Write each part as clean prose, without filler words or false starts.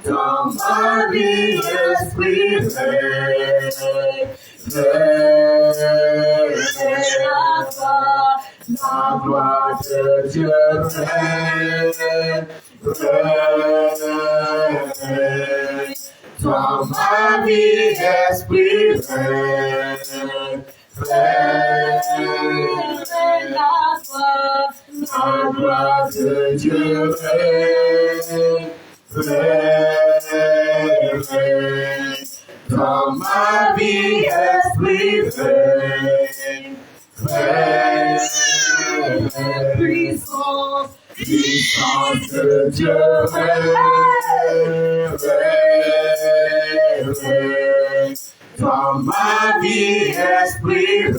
Dans ma vie, esprit, la gloire de Dieu, dans ma vie, esprit, la gloire de Dieu, dans ma vie, esprit, puissance de Dieu, dans ma vie, esprit,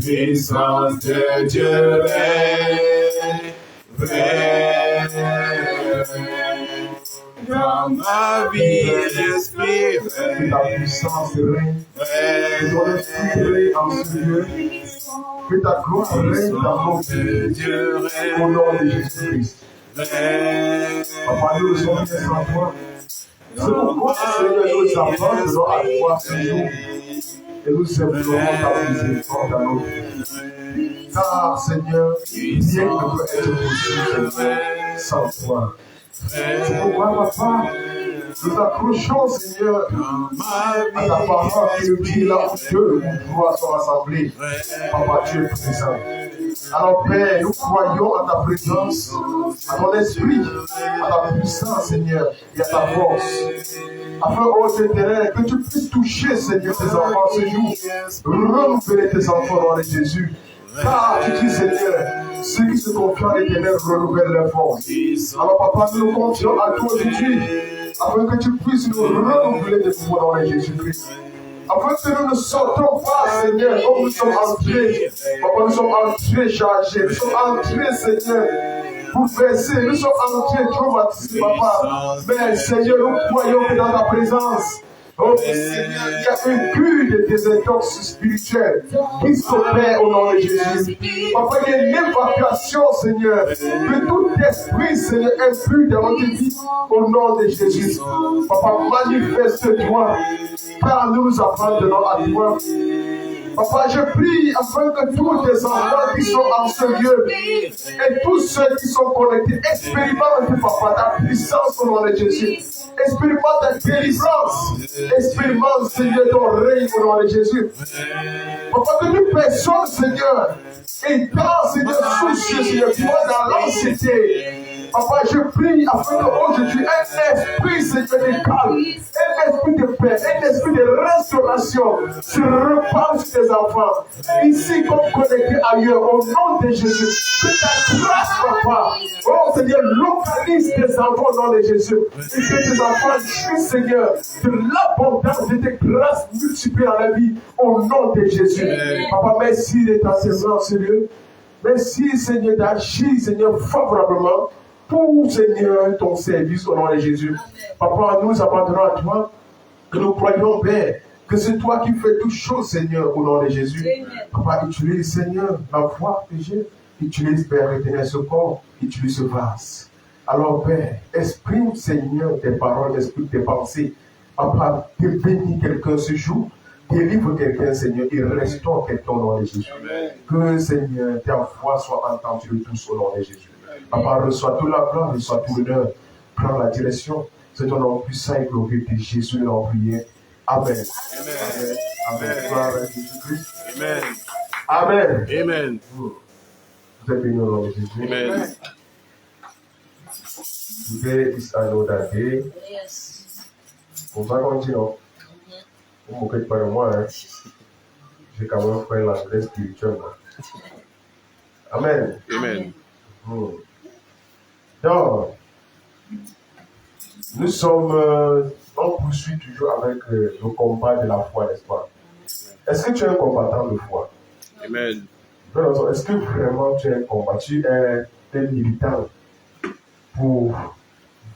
puissance de Dieu, dans ma vie, esprit, que ta puissance règne, que ton esprit règne en ce lieu, que ta gloire règne dans nos vies, au nom de Jésus-Christ. Papa, nous sommes bien sans toi. C'est pourquoi, Seigneur, nous abandonnons à toi ce jour et nous implorons ta miséricorde dans nos vies. Car, Seigneur, rien ne peut être possible sans toi. C'est pourquoi, Papa, nous accrochons, Seigneur, à ta parole qui nous dit là où deux ou trois sont rassemblés. Papa, tu es présent. Alors, Père, nous croyons à ta présence, à ton esprit, à ta puissance, Seigneur, et à ta force. Afin, ô Éternel, que tu puisses toucher, Seigneur, tes enfants ce jour, renouveler tes enfants dans les Jésus. Car tu dis, Seigneur, ceux qui se confient en l'Éternel renouvellent leurs forces. Alors, Papa, nous nous confions à toi aujourd'hui, afin que tu puisses nous renouveler des pouvoirs dans les Jésus-Christ. Afin que nous ne sortons pas, Seigneur, comme nous sommes entrés. Papa, nous sommes entrés chargés, nous sommes entrés, Seigneur, bouleversés, nous sommes entrés traumatisés, Papa. Mais, Seigneur, nous croyons que dans ta présence, oh Seigneur, il y a une cure de désintox spirituelle qui s'opère au nom de Jésus. Papa, il y a une évacuation, Seigneur, de tout esprit, Seigneur, impur dans notre vie au nom de Jésus. Papa, manifeste-toi, car nous nous abandonnons à toi. Papa, je prie afin que tous tes enfants qui sont en ce lieu et tous ceux qui sont connectés expérimentent, Papa, ta puissance au nom de Jésus. Expérimente ta délivrance. Expérimente, Seigneur, ton règne au nom de Jésus. Papa, que toute personne, Seigneur, étant, Seigneur, soucieux, Seigneur, tu vois dans l'anxiété. Papa, je prie afin que aujourd'hui, un esprit, Seigneur, de calme, un esprit de paix, un esprit de restauration se repart sur tes enfants, ici comme connectés ailleurs, au nom de Jésus. Que ta grâce, Papa, oh Seigneur, localise tes enfants au nom de Jésus. Et que tes enfants jouissent, Seigneur, de l'abondance de tes grâces multipliées dans la vie, au nom de Jésus. Papa, merci de ta séance, Seigneur. Merci, Seigneur, d'agir, Seigneur, favorablement pour, Seigneur, ton service au nom de Jésus. Papa, nous abandonnons à toi, que nous croyons, Père, que c'est toi qui fais toutes choses, Seigneur, au nom de Jésus. Papa, utilise, Seigneur, la voix que j'ai, utilise, Père, éternel, ce corps, utilise ce vase. Alors, Père, exprime, Seigneur, tes paroles, exprime tes pensées. Papa, bénis quelqu'un ce jour, délivre quelqu'un, Seigneur, et restaure quelqu'un au nom de Jésus. Amen. Que, Seigneur, ta voix soit entendue de tous au nom de Jésus. Papa, reçois toute la gloire, reçois tout l'honneur. Prends la direction. C'est ton nom puissant et glorieux de Jésus, nous l'avons prié. Amen. Amen. Amen. Gloire à Jésus-Christ. Amen. Amen. Amen. Vous êtes bénis au nom de Jésus. Amen. Today is another day. Yes. On va continuer. Vous ne moquez pas de moi. Hein? J'ai quand même fait l'anglais spirituel. Amen. Amen. Donc, nous sommes, on poursuit toujours avec le combat de la foi, n'est-ce pas? Est-ce que tu es un combattant de foi? Amen. Est-ce que vraiment tu es un combattant? Tu es un militant pour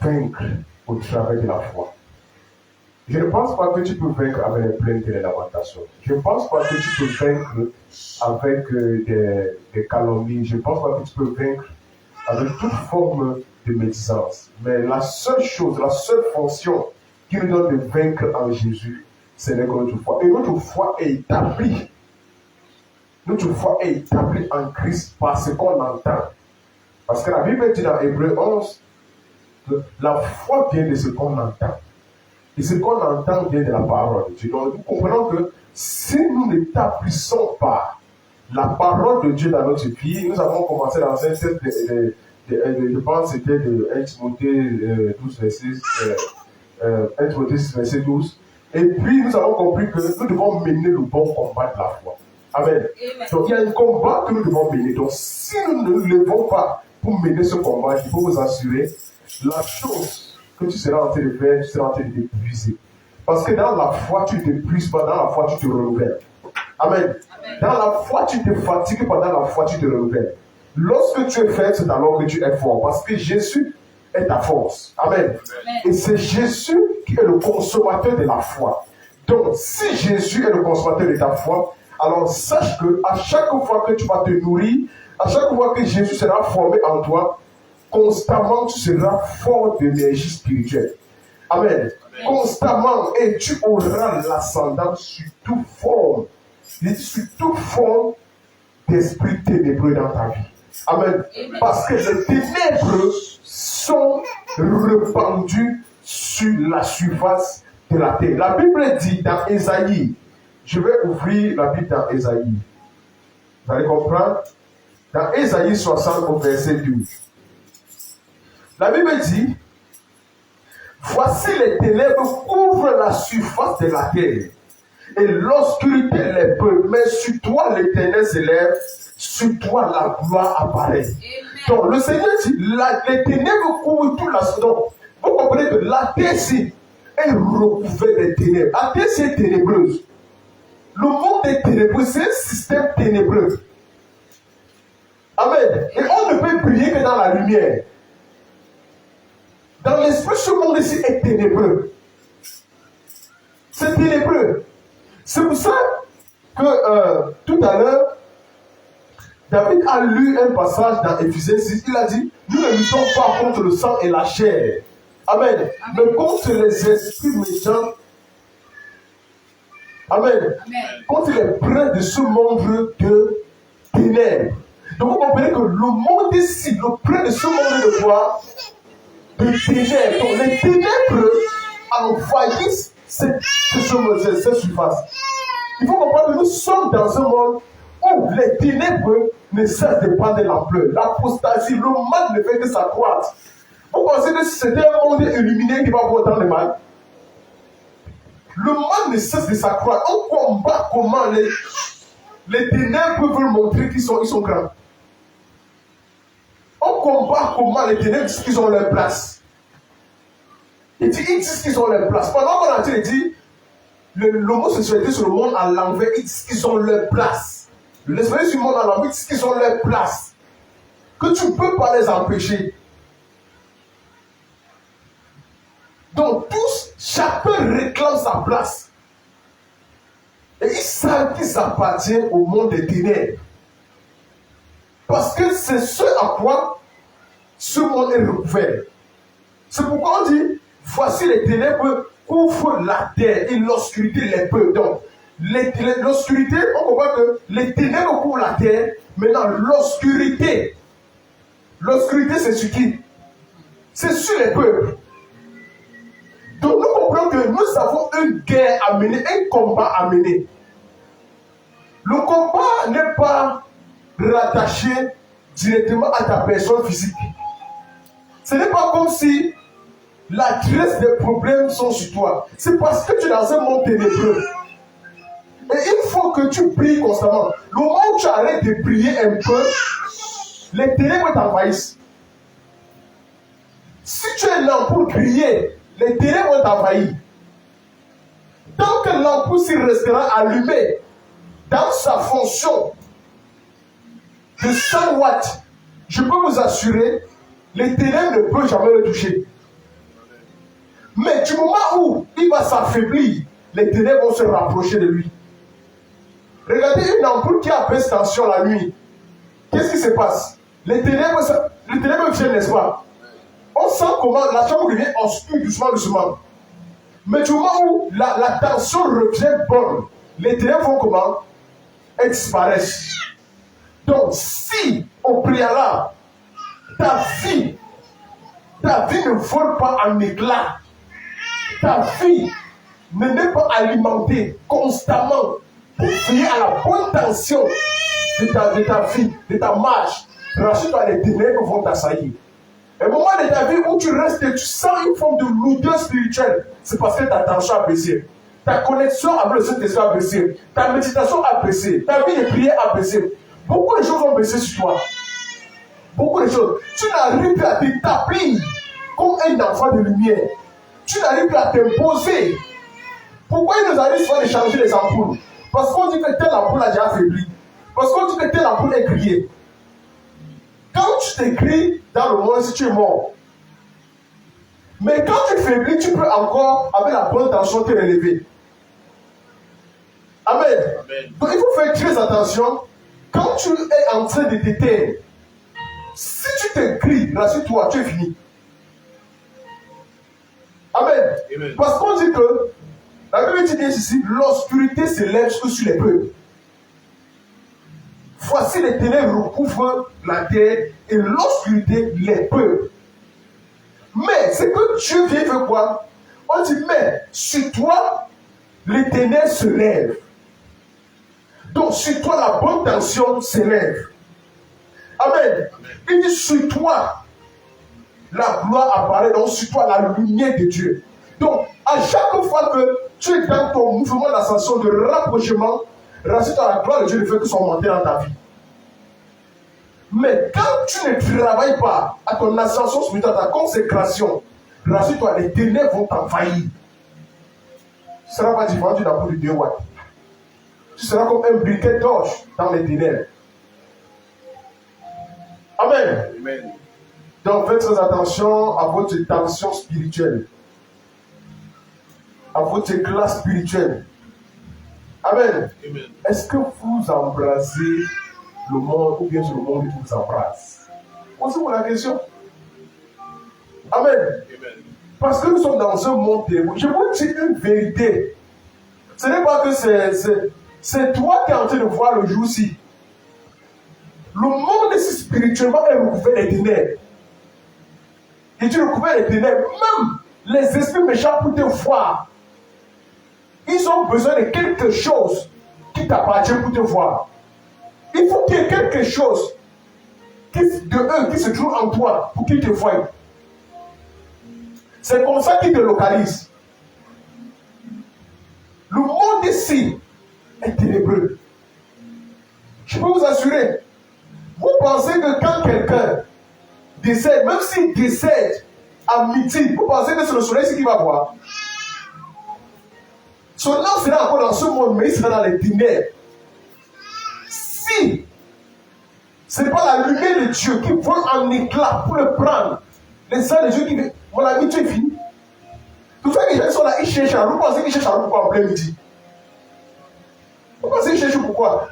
vaincre au travers de la foi? Je ne pense pas que tu peux vaincre avec les plaintes et les lamentations. Je ne pense pas que tu peux vaincre avec des calomnies. Je ne pense pas que tu peux vaincre avec toute forme de médisance. Mais la seule chose, la seule fonction qui nous donne de vaincre en Jésus, c'est notre foi. Et notre foi est établie. Notre foi est établie en Christ par ce qu'on entend. Parce que la Bible dit dans Hébreux 11 que la foi vient de ce qu'on entend. Et ce qu'on entend vient de la parole de Dieu. Donc nous comprenons que si nous n'établissons pas la parole de Dieu dans notre vie, nous avons commencé dans un texte je pense que c'était de 1 Timothée 12, verset 1 Timothée 6, verset 12. Et puis nous avons compris que nous devons mener le bon combat de la foi. Amen. Donc il y a un combat que nous devons mener. Donc si nous ne nous levons pas pour mener ce combat, il faut vous assurer la chose que tu seras en train de faire, tu seras en train de t'épuiser. Parce que dans la foi, tu ne t'épuises pas, dans la foi, tu te renouvelles. Amen. Dans la foi, tu te fatigues pas, dans la foi, tu te renouvelles. Lorsque tu es faible, c'est alors que tu es fort. Parce que Jésus est ta force. Amen. Et c'est Jésus qui est le consommateur de la foi. Donc, si Jésus est le consommateur de ta foi, alors sache que à chaque fois que tu vas te nourrir, à chaque fois que Jésus sera formé en toi, constamment tu seras fort d'énergie spirituelle. Amen. Constamment, et tu auras l'ascendant sur toute forme, sur toute forme d'esprit ténébreux dans ta vie. Amen. Parce que les ténèbres sont répandues sur la surface de la terre. La Bible dit dans Ésaïe, je vais ouvrir la Bible dans Ésaïe. Vous allez comprendre? Dans Ésaïe 60 au verset 12. La Bible dit, voici les ténèbres couvrent la surface de la terre, et l'obscurité les peut, mais sur toi l'Éternel s'élève, sur toi la gloire apparaît. Donc le Seigneur dit, les ténèbres couvrent toute la surface. Donc, vous comprenez que la terre ici est recouverte de ténèbres. La terre c'est ténébreuse. Le monde est ténébreux, c'est un système ténébreux. Amen. Et on ne peut briller que dans la lumière. Dans l'esprit, ce monde ici est ténébreux. C'est ténébreux. C'est pour ça que tout à l'heure, David a lu un passage dans Éphésiens 6. Il a dit, nous ne luttons pas contre le sang et la chair. Amen. Mais contre les esprits méchants. Amen. Contre les princes de ce monde de ténèbres. Donc vous comprenez que le monde ici, le prince de ce monde de quoi? De ténèbres. Donc les ténèbres envahissent cette surface. Il faut comprendre que nous sommes dans un monde où les ténèbres ne cessent de prendre l'ampleur. L'apostasie, le mal ne fait que s'accroître. Vous pensez que c'était un monde illuminé qui va avoir autant de mal? Le mal ne cesse de s'accroître. On combat comment les ténèbres veulent montrer qu'ils sont grands. On combat comment les ténèbres disent qu'ils ont leur place. Ils disent qu'ils ont leur place. Pendant qu'on a dit, l'homosexualité sur le monde à l'envers, ils disent qu'ils ont leur place. L'esprit du monde à l'envers, ils disent qu'ils ont leur place. Que tu ne peux pas les empêcher. Donc tous, chacun réclame sa place. Et ils savent qu'ils appartiennent au monde des ténèbres. Parce que c'est ce à quoi ce monde est recouvert. C'est pourquoi on dit, voici les ténèbres couvrent la terre et l'obscurité les peut. Donc, l'obscurité, on comprend que les ténèbres couvrent la terre, maintenant l'obscurité. L'obscurité, c'est sur qui? C'est sur les peuples. Donc nous comprenons que nous avons une guerre à mener, un combat à mener. Le combat n'est pas rattaché directement à ta personne physique. Ce n'est pas comme si l'adresse des problèmes sont sur toi. C'est parce que tu es dans un monde ténébreux. Et il faut que tu pries constamment. Le moment où tu arrêtes de prier un peu, les ténèbres t'envahissent. Si tu es là pour prier, les ténèbres t'envahissent. Tant que l'ampoule restera allumée dans sa fonction de 100 watts, je peux vous assurer, les ténèbres ne peuvent jamais le toucher. Mais du moment où il va s'affaiblir, les ténèbres vont se rapprocher de lui. Regardez une ampoule qui a baisse tension la nuit. Qu'est-ce qui se passe? Les ténèbres viennent, n'est-ce pas? On sent comment la chambre devient obscure doucement, doucement. Mais du moment où la tension revient bonne, les ténèbres vont comment? Elles disparaissent. Donc, si au préalable, ta vie ne vole pas en éclats, ta vie ne n'est pas alimentée constamment pour veiller à la bonne tension de ta vie, de ta marche, rassure-toi, les ténèbres vont t'assaillir. Un moment de ta vie où tu restes et tu sens une forme de lourdeur spirituelle, c'est parce que ta tension a baissé. Ta connexion avec le Saint-Esprit a baissé. Ta méditation a baissé. Ta vie de prière a baissé. Beaucoup de choses ont baissé sur toi. Beaucoup de choses. Tu n'arrives plus à t'établir comme un enfant de lumière. Tu n'arrives plus à t'imposer. Pourquoi il nous arrive souvent de changer les ampoules? Parce qu'on dit que telle ampoule a déjà affaibli. Parce qu'on dit que telle ampoule est grillée. Quand tu t'écris dans le monde, si tu es mort. Mais quand tu faiblis, tu peux encore, avec la bonne tension, te relever. Amen. Amen. Donc il faut faire très attention. Quand tu es en train de t'éteindre, si tu t'écris, rassure-toi, tu es fini. Amen. Amen. Parce qu'on dit que, la Bible dit ici, l'obscurité s'élève sur les peuples. Voici les ténèbres recouvrent la terre et l'obscurité les peuples. Mais ce que Dieu vient faire quoi? On dit, mais sur toi, les ténèbres se lèvent. Donc sur toi, la bonne tension s'élève. Amen. Il dit, sur toi, la gloire apparaît, donc sur toi, la lumière de Dieu. Donc, à chaque fois que tu es dans ton mouvement d'ascension, de rapprochement, rassure-toi, la gloire de Dieu ne fait que s'augmenter dans ta vie. Mais quand tu ne travailles pas à ton ascension spirituelle, à ta consécration, rassure-toi, les ténèbres vont t'envahir. Tu ne seras pas différent d'une ampoule de 2 watts. Tu seras comme un briquet d'orge dans les ténèbres. Amen. Amen. Donc faites très attention à votre tension spirituelle, à votre classe spirituelle. Amen. Amen. Est-ce que vous embrassez le monde ou bien c'est le monde qui vous embrasse? Posez-vous la question. Amen. Amen. Parce que nous sommes dans un monde terrible. Je vous dis une vérité. Ce n'est pas que c'est toi qui es en train de voir le jour-ci. Le monde ici spirituellement est recouvert des ténèbres. Et tu recouvres les ténèbres. Même les esprits méchants pour te voir. Ils ont besoin de quelque chose qui t'appartient pour te voir. Il faut qu'il y ait quelque chose de eux qui se trouve en toi pour qu'ils te voient. C'est comme ça qu'ils te localisent. Le monde ici est ténébreux. Je peux vous assurer. Vous pensez que quand quelqu'un décède, même s'il décède à midi, vous pensez que c'est le soleil qui va voir? Son âme sera encore dans ce monde, mais il sera dans les ténèbres. Si ce n'est pas la lumière de Dieu qui vole en éclat pour le prendre, les saints de Dieu qui disent, mon ami, tu es fini. Tout ça que les gens sont là, ils cherchent à vous pensez qu'ils cherchent à vous pourquoi en plein midi? Vous pensez qu'ils cherchent pourquoi?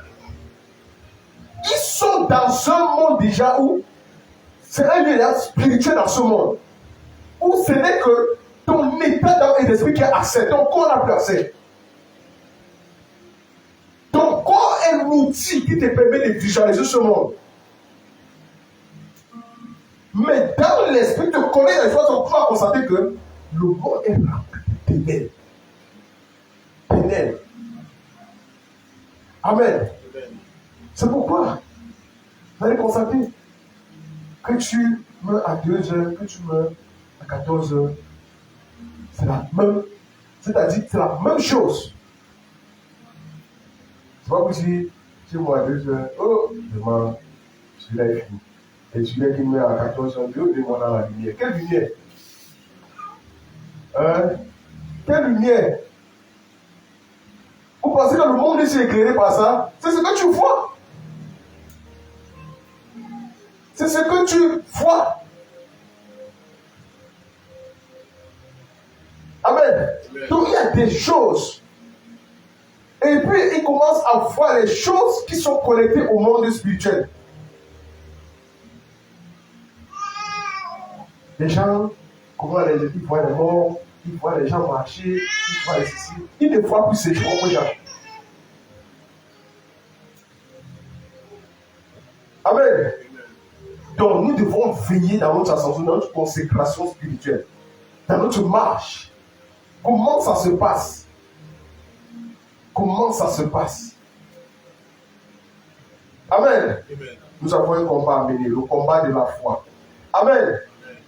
Ils sont dans un monde déjà où c'est un lieu spirituel dans ce monde. Où ce n'est que ton état d'âme et d'esprit qui a accès, ton corps n'a plus accès. Ton corps est l'outil qui te permet de visualiser ce monde. Mais dans l'esprit, te connaît les choses, on va constater que le monde est rempli de ténèbres. Ténèbres. Amen. C'est pourquoi vous allez constater que tu meurs à 2 heures, que tu meurs à 14 heures. C'est la même, c'est-à-dire c'est la même chose. C'est pas possible, tu meurs à 2 heures, oh, demain, celui-là est fini. Et celui-là qui meurt à 14 heures, Dieu demande dans la lumière. Quelle lumière? Quelle lumière? Vous pensez que le monde est éclairé par ça? C'est ce que tu vois. C'est ce que tu vois. Amen. Donc il y a des choses. Et puis il commence à voir les choses qui sont connectées au monde spirituel. Les gens, comment ils voient les morts, ils voient les gens marcher, ils voient les ceci. Ils ne voient plus ces propres gens. Amen. Donc nous devons veiller dans notre ascension, dans notre consécration spirituelle, dans notre marche. Comment ça se passe? Comment ça se passe? Amen. Amen. Nous avons un combat à mener, le combat de la foi. Amen.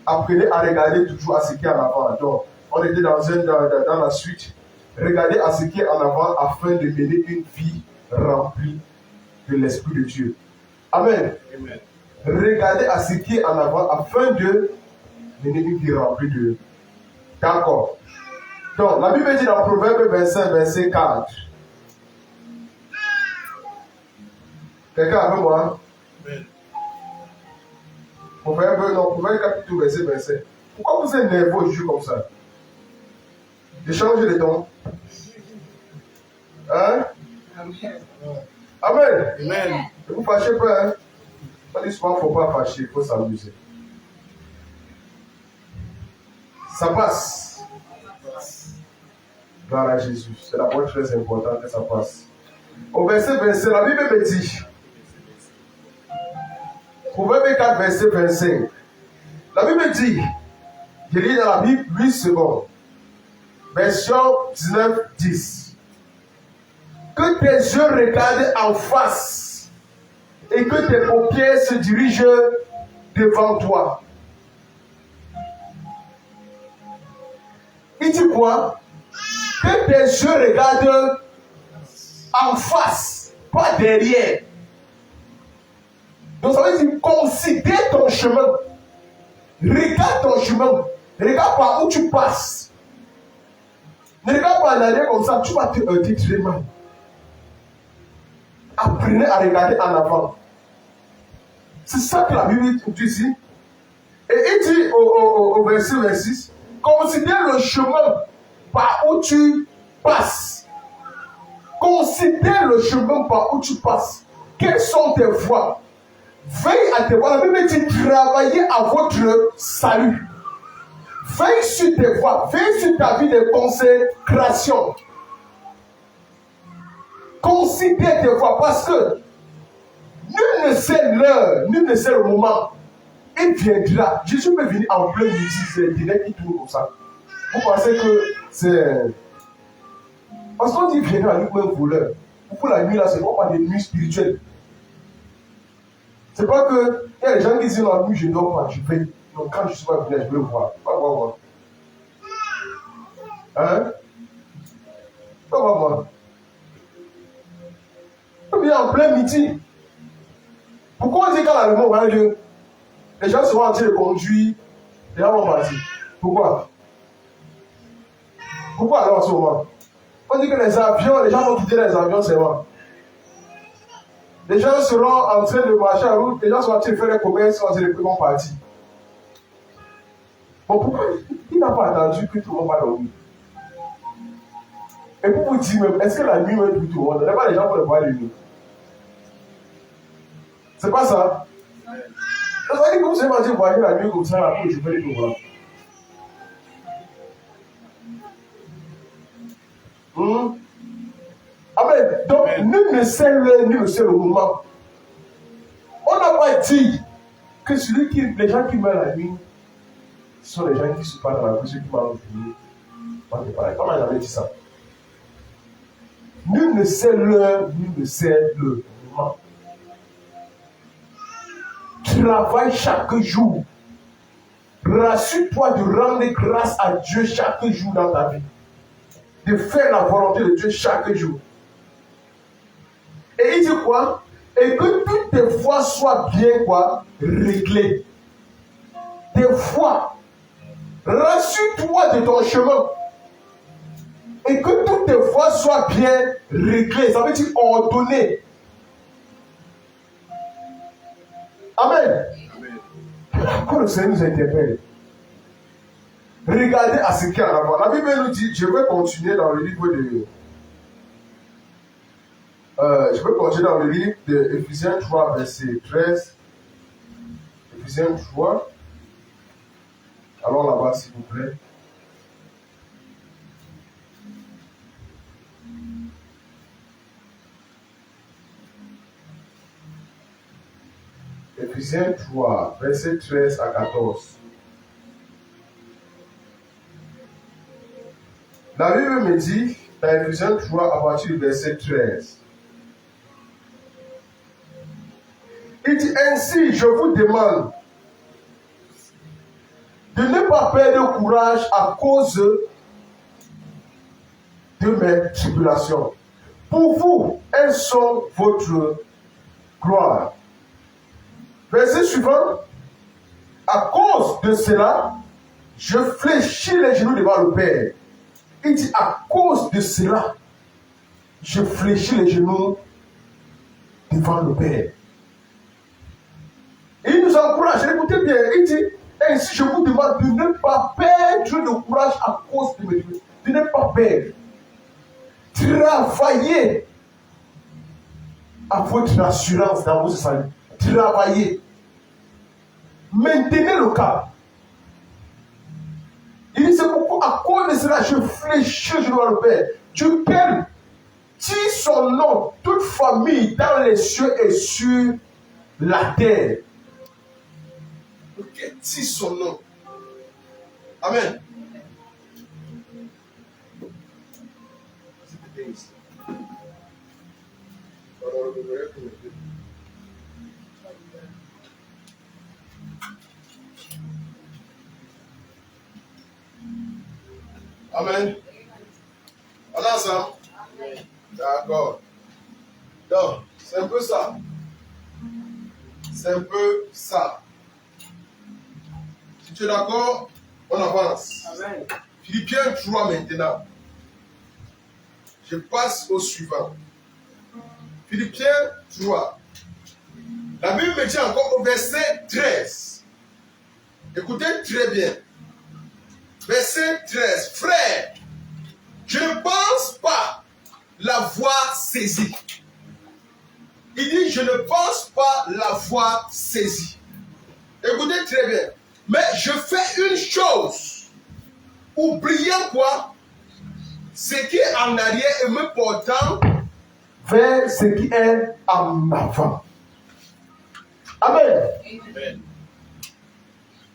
Apprenez à regarder toujours à ce qui est en avant. Donc, on était dans la suite. Regardez à ce qui est en avant afin de mener une vie remplie de l'Esprit de Dieu. Amen. Amen. Regardez à ce qui est en avant afin de mener une vie remplie de... D'accord. Donc, la Bible dit dans Proverbe 25, verset 4. Quelqu'un avec moi? Amen. Proverbe chapitre verset 25. Pourquoi vous êtes nerveux aujourd'hui comme ça? J'ai changé de ton. Hein? Amen. Amen. Amen. Ne vous fâchez pas. Hein? On dit souvent qu'il ne faut pas fâcher, il faut s'amuser. Ça passe. Gloire à Jésus. C'est la point très importante que ça passe. Au verset 25, la Bible me dit. Proverbe 4, verset 25. La Bible dit, je lis dans la Bible 8 secondes. Version 19, 10. Que tes yeux regardent en face et que tes paupières se dirigent devant toi. Il dit quoi? Que tes yeux regardent en face, pas derrière. Donc ça veut dire considère ton chemin. Regarde ton chemin. Regarde par où tu passes. Ne regarde pas en arrière comme ça, tu vas te heurter très mal. Apprenez à regarder en avant. C'est ça que la Bible dit ici. Et il dit au verset 26, considère le chemin par où tu passes. Considère le chemin par où tu passes. Quelles sont tes voies? Veille à tes voies. La Bible dit travaillez à votre salut. Veille sur tes voies. Veille sur ta vie de consécration. Considère tes voies parce que nul ne sait l'heure, nul ne sait le moment. Il viendra. Jésus peut venir en plein midi, c'est direct, il tourne comme ça. Vous pensez que c'est. Parce qu'on dit viendra avec un voleur. Pour la nuit là, c'est pas des nuits spirituelles. C'est pas que. Il y a des gens qui disent la nuit, je ne dors pas, je vais. Donc quand je suis pas venu, je vais le voir. Pas voir moi. Hein? Pas voir moi. Il vient en plein midi. Pourquoi on dit quand l'allemand va Dieu? Les gens seront en train de conduire, les gens vont partir. Pourquoi? Pourquoi alors en ce moment? On dit que les avions, les gens vont quitter les avions, c'est vrai. Les gens seront en train de marcher en route, les gens sont en train de faire les commerces, ils vont partir. Bon, pourquoi il n'a pas attendu que tout le monde va dormir? Et pour vous dire même, est-ce que la nuit va être pour tout le monde? Il n'y a pas les gens pour le voir la nuit. C'est pas ça? Ça veut dire que vous avez voyager la nuit comme ça, après je vais les voir. Amen. Donc, nul ne sait l'heure, nul ne sait le moment. On n'a pas dit que les gens qui meurent la nuit sont les gens qui ne sont pas dans la vie, ceux qui meurent la nuit. Comment il avait dit ça? Nul ne sait l'heure, nul ne sait le moment. Travaille chaque jour. Rassure-toi de rendre grâce à Dieu chaque jour dans ta vie. De faire la volonté de Dieu chaque jour. Et il dit quoi? Et que toutes tes voies soient bien quoi? Réglées. Tes voies. Rassure-toi de ton chemin. Et que toutes tes voies soient bien réglées. Ça veut dire ordonnées. Amen. Pourquoi le Seigneur nous interpelle? Regardez à ce qu'il y a en avant. La Bible nous dit, je vais continuer dans le livre de... je vais continuer dans le livre de Éphésiens 3, verset 13. Éphésiens 3. Alors là-bas, s'il vous plaît. Éphésiens 3, verset 13 à 14. La Bible me dit, dans Éphésiens 3, à partir du verset 13, il dit ainsi, je vous demande de ne pas perdre courage à cause de mes tribulations. Pour vous, elles sont votre gloire. Verset suivant, à cause de cela, je fléchis les genoux devant le Père. Il dit, à cause de cela, je fléchis les genoux devant le Père. Et il nous encourage, écoutez bien, il dit, ainsi je vous demande de ne pas perdre le courage à cause de mes tribulations. De ne pas perdre. Travaillez à votre assurance dans votre salut. Travaillez. Maintenez le cap. Il dit, c'est pourquoi, à cause de cela, je fléchis devant le Père. Duquel dit son nom, toute famille dans les cieux et sur la terre. Duquel dit son nom. Amen. Amen. On a ça? D'accord. Donc, c'est un peu ça. C'est un peu ça. Si tu es d'accord, on avance. Amen. Philippiens 3 maintenant. Je passe au suivant. Philippiens 3. La Bible me dit encore au verset 13. Écoutez très bien. Verset 13. Frère, je ne pense pas l'avoir saisi. Il dit, je ne pense pas l'avoir saisi. Écoutez très bien. Mais je fais une chose. Oubliant quoi? Ce qui est en arrière et me portant vers ce qui est en avant. Amen. Amen.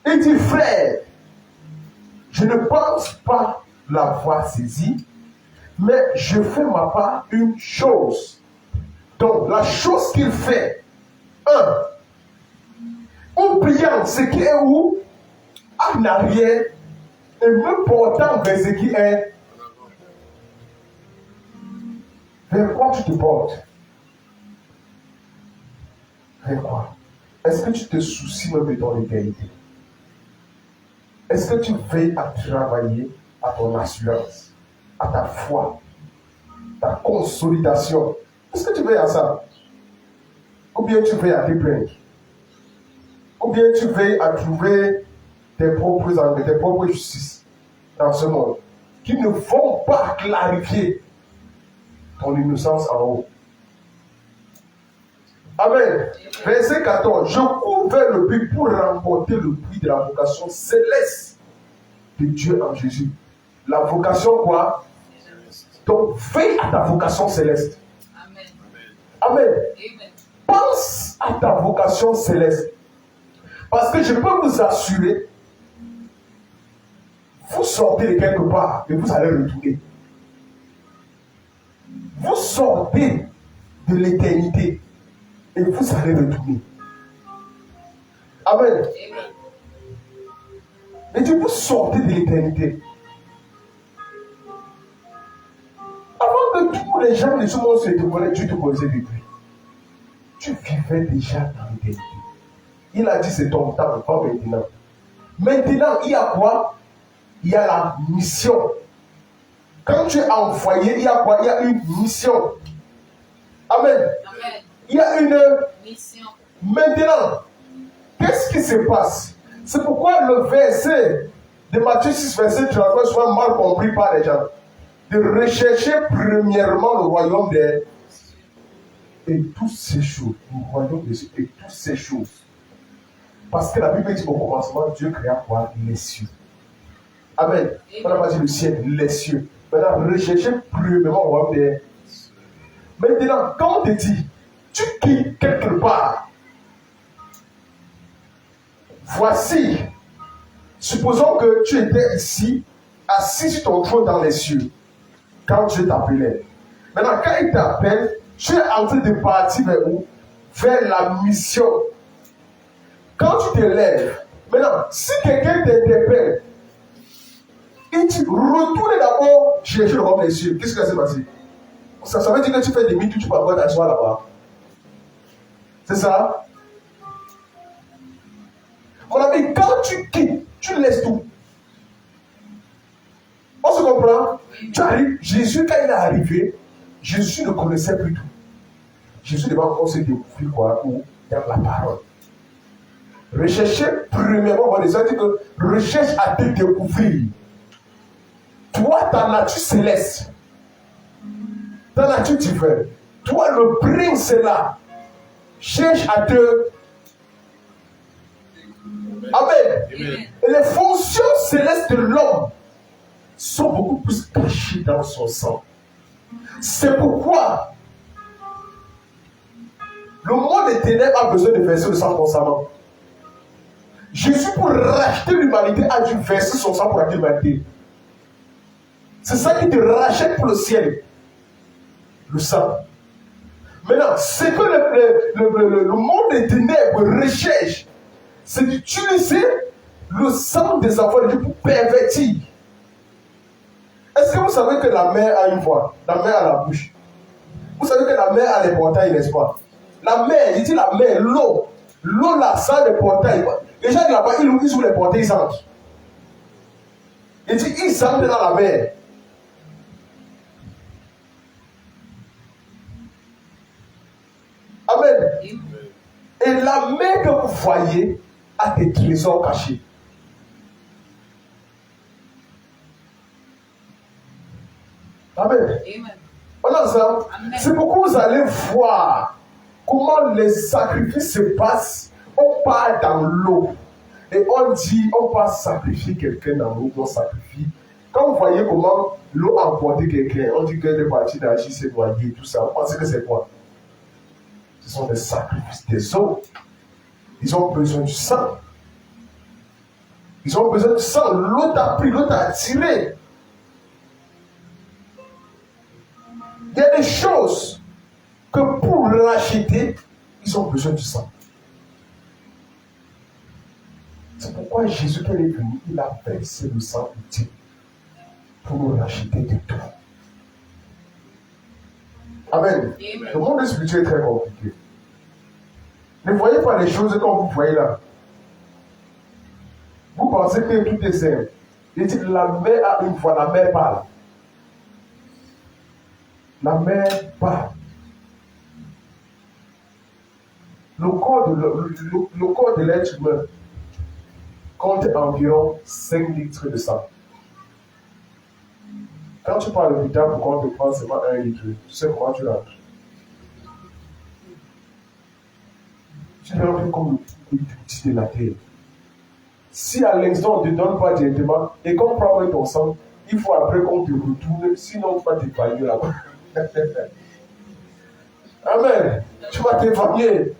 Il dit, frère, je ne pense pas l'avoir saisi, mais je fais ma part une chose. Donc, la chose qu'il fait, oubliant ce qui est où, en arrière, et me portant vers ce qui est. Vers quoi tu te portes? Vers quoi? Est-ce que tu te soucies même de ton égalité? Est-ce que tu veilles à travailler à ton assurance, à ta foi, ta consolidation? Est-ce que tu veilles à ça? Ou bien tu veilles à te plaindre? Ou bien tu veilles à trouver tes propres angles, tes propres justices dans ce monde qui ne vont pas clarifier ton innocence en haut? Amen. Verset 14. Je cours vers le but pour remporter le prix de la vocation céleste de Dieu en Jésus. La vocation quoi? Donc veille à ta vocation céleste. Amen. Amen. Amen. Pense à ta vocation céleste. Parce que je peux vous assurer, vous sortez de quelque part et vous allez retourner. Vous sortez de l'éternité et vous allez retourner. Amen. Amen. Et du coup, sortez de l'éternité. Avant que tous les gens de ce monde se te connaissent, tu te connaissais depuis. Tu vivais déjà dans l'éternité. Il a dit c'est ton temps, pas maintenant. Maintenant, il y a quoi? Il y a la mission. Quand tu es envoyé, il y a quoi? Il y a une mission. Amen. Amen. Il y a une mission. Maintenant, qu'est-ce qui se passe? C'est pourquoi le verset de Matthieu 6, verset 33, souvent mal compris par les gens. De rechercher premièrement le royaume des... Et toutes ces choses, le royaume des cieux, et toutes ces choses. Parce que la Bible dit au commencement, Dieu créa quoi? Les cieux. Amen. On n'a pas dit le ciel, les cieux. Maintenant, recherchez premièrement le royaume des... Maintenant, quand on te dit, tu quittes quelque part, voici, supposons que tu étais ici, assis sur ton trône dans les cieux, quand Dieu t'appelait. Maintenant, quand il t'appelle, tu es en train de partir vers où? Vers la mission. Quand tu te lèves, maintenant, si quelqu'un t'interpelle, il dit, retourne d'abord chercher le royaume des cieux. Qu'est-ce que ça s'est passé? Ça veut dire que tu fais des mythes où tu peux avoir t'asseoir là-bas. C'est ça? Mon ami, quand tu quittes, tu laisses tout. On se comprend? Tu arrives, Jésus, quand il est arrivé, Jésus ne connaissait plus tout. Jésus devait encore se découvrir quoi? Dans la parole. Rechercher premièrement, ça veut dire que recherche à te découvrir. Toi, ta nature céleste, ta nature divine, toi, le prince est là. Cherche à te... Amen. Et les fonctions célestes de l'homme sont beaucoup plus cachées dans son sang. C'est pourquoi le monde des ténèbres a besoin de verser le sang constamment. Jésus, pour racheter l'humanité, a dû verser son sang pour racheter l'humanité. C'est ça qui te rachète pour le ciel. Le sang. Maintenant, ce que le monde des ténèbres recherche, c'est d'utiliser le sang des enfants de Dieu pour pervertir. Est-ce que vous savez que la mer a une voix? La mer a la bouche. Vous savez que la mer a les portails, n'est-ce pas? La mer, il dit la mer, l'eau. L'eau là, ça a des portails. Les gens là-bas, ils ouvrent les portails, ils entrent. Il dit, ils entrent dans la mer. Amen. Et la mer que vous voyez a des trésors cachés. Amen. Voilà ça. C'est pourquoi vous allez voir comment les sacrifices se passent. On part dans l'eau. Et on dit, on va sacrifier quelqu'un dans l'eau, on sacrifie. Quand vous voyez comment l'eau a emporté quelqu'un, on dit qu'elle est partie d'agir, s'est noyée, tout ça. Vous pensez que c'est quoi? Ce sont des sacrifices des eaux. Ils ont besoin du sang. Ils ont besoin du sang. L'eau t'a pris, l'eau t'a attiré. Il y a des choses que pour l'acheter, ils ont besoin du sang. C'est pourquoi Jésus, quand il est venu, il a versé le sang utile pour nous racheter de tout. Amen. Le monde spirituel est très compliqué. Ne voyez pas les choses comme vous voyez là. Vous pensez que tout est simple. Il dit la mer a une voix, la mer parle. La mer parle. Le corps de l'être humain compte environ 5 litres de sang. Quand tu parles de l'hôpital, pourquoi on te prend seulement 1 litre? Tu sais comment tu rentres? Tu es rentré comme le petit de la terre. Si à l'instant on ne te donne pas directement et qu'on prend ton sang, il faut après qu'on te retourne, sinon tu vas t'épargner là-bas. Amen. Tu vas t'épargner.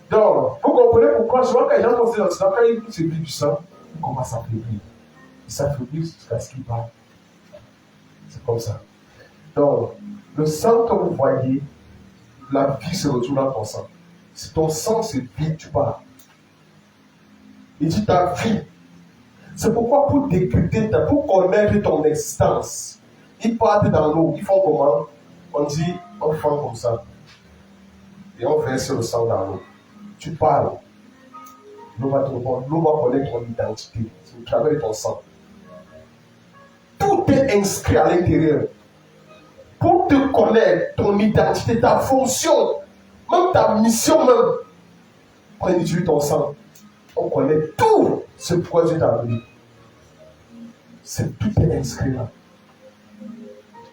Donc, vous comprenez pourquoi souvent quand les gens font ces accidents, quand ils se vivent du sang, ils commencent à faiblir. Ils s'affaiblissent jusqu'à ce qu'ils parlent. C'est comme ça. Donc, le sang que vous voyez, la vie se retrouve dans ton sang. Si ton sang se vide, tu pars. Il dit ta vie. C'est pourquoi pour décrypter, pour connaître ton existence, ils partent dans l'eau. Ils font comment? On dit, on fait comme ça. Et on verse le sang dans l'eau. Tu parles. L'eau va connaître ton identité. C'est au travers de ton sang. Tout est inscrit à l'intérieur. Pour te connaître, ton identité, ta fonction, même ta mission même. Quand tu utilises ton sang, on connaît tout ce pourquoi Dieu t'a appelé. C'est tout est inscrit là.